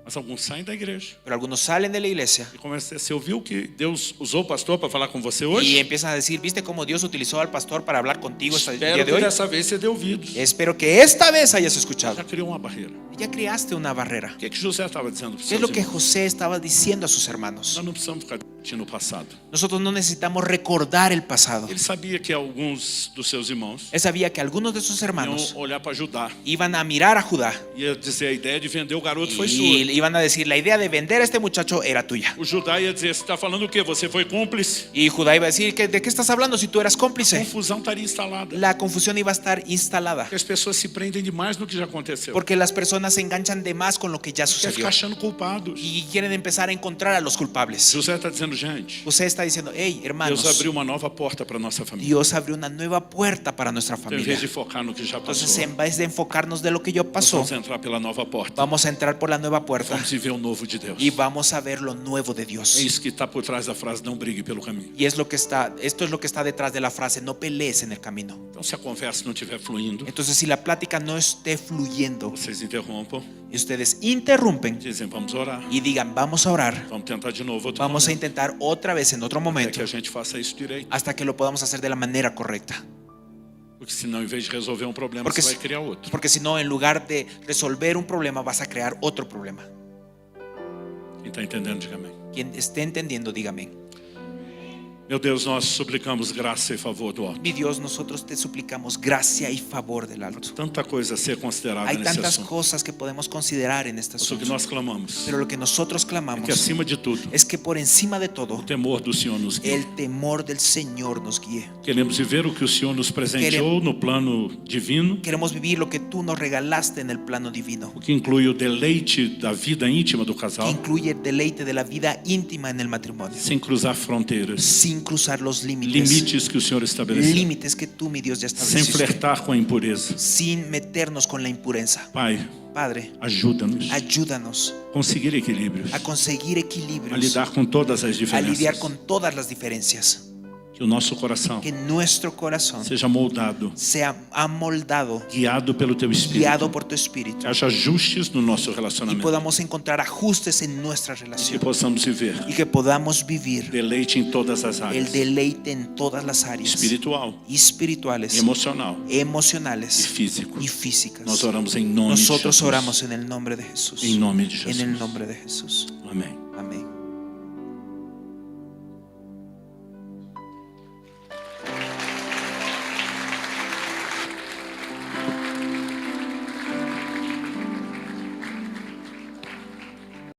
Mas alguns saem da igreja. Pero algunos salen de la iglesia E começa, você ouviu que Deus usou o pastor para falar com você y hoje? empiezan a decir, ¿viste cómo Dios utilizó al pastor para hablar contigo este día Espero de que hoy? dessa vez você dê ouvidos. Espero que esta vez hayas escuchado. Já criou uma barreira. Ya creaste una barrera. O que José estava dizendo para os ¿Qué es seus lo que irmãos? José estaba diciendo a sus hermanos? Nós não precisamos ficar discutindo o passado. Nosotros no necesitamos recordar el pasado. Ele sabia que alguns dos seus irmãos Él sabía que algunos de sus iam hermanos olhar para Judá. iban a mirar a Judá Ia dizer, a ideia de vender o garoto foi sua. y iban a decir, la idea de vender a este muchacho era tuya. O Judá ia dizer, você está falando o quê? Você foi cúmplice? Y Judá iba a decir, ¿de qué estás hablando si tú eras A cómplice? confusão estaria instalada. La confusión iba a estar instalada Porque as pessoas se prendem demais no que já aconteceu. porque las personas se enganchan de más con lo que ya Quer sucedió ficar achando culpados. y quieren empezar a encontrar a los culpables. José está dizendo, gente, José está diciendo, hey, Deus hermanos, abriu uma nova porta para nossa família. Dios abrió una nueva puerta para nuestra Então, em familia. vez de focar no que já passou, Entonces, en vez de enfocarnos de lo que ya pasó, vamos entrar pela nova porta. vamos a entrar por la nueva puerta Vamos viver o novo de Deus. y vamos a ver lo nuevo de É Dios. isso que está por trás da frase, não brigue pelo caminho. Y esto es lo que está detrás de la frase, no pelees en el camino. Então, se a conversa não estiver fluindo, Entonces, si la plática no esté fluyendo vocês interrompam, y ustedes interrumpen dizem, vamos orar, y digan, vamos a orar, vamos tentar de novo outro vamos a momento, intentar otra vez en otro até momento, que a gente faça isso direito. hasta que lo podamos hacer de la manera correcta. Porque senão, em vez de resolver um problema, Porque você vai criar outro. Porque si no, en lugar de resolver un problema, vas a crear otro problema. Quem está entendendo, diga amém. Quien esté entendiendo, dígame. Meu Deus, nós suplicamos graça e favor do alto. Mi Dios, nosotros te suplicamos gracia y favor del alto. Tanta coisa a ser considerada Hay nesse tantas assunto. cosas que podemos considerar en este Mas o que asunto, nós clamamos pero lo que nosotros é que, clamamos acima de tudo, es que por encima de todo, o temor do Senhor nos guie. el temor del Señor nos guíe. Queremos viver o que o Senhor nos presenteou no plano divino, Queremos vivir lo que tú nos regalaste en el plano divino, o que inclui o deleite da vida íntima do que casal, incluye el deleite de la vida íntima en el matrimonio, sem cruzar fronteiras, sin cruzar los límites limites que o Senhor estabeleceu, límites que tú, mi Dios, ya sem estableciste, flertar com a impureza. sin meternos con la impureza. Pai, Padre, ajuda-nos ayúdanos a conseguir equilíbrios, a conseguir a equilibrios, lidar com todas as a lidiar diferenças, con todas las diferencias, que o nosso coração que nuestro corazón seja moldado, sea amoldado, guiado pelo Teu Espírito, guiado por tu Espíritu, que haja ajustes no nosso y relacionamento, podamos encontrar ajustes en nuestra que relación possamos viver y que podamos vivir deleite em todas as el áreas, deleite en todas las áreas espiritual, espirituales, emocional e emocionales físico. y físicas. Nós oramos em nome de Nosotros Jesus. oramos en el nombre de Jesús. Em nome de En Jesus. el nombre de Jesús. Amém.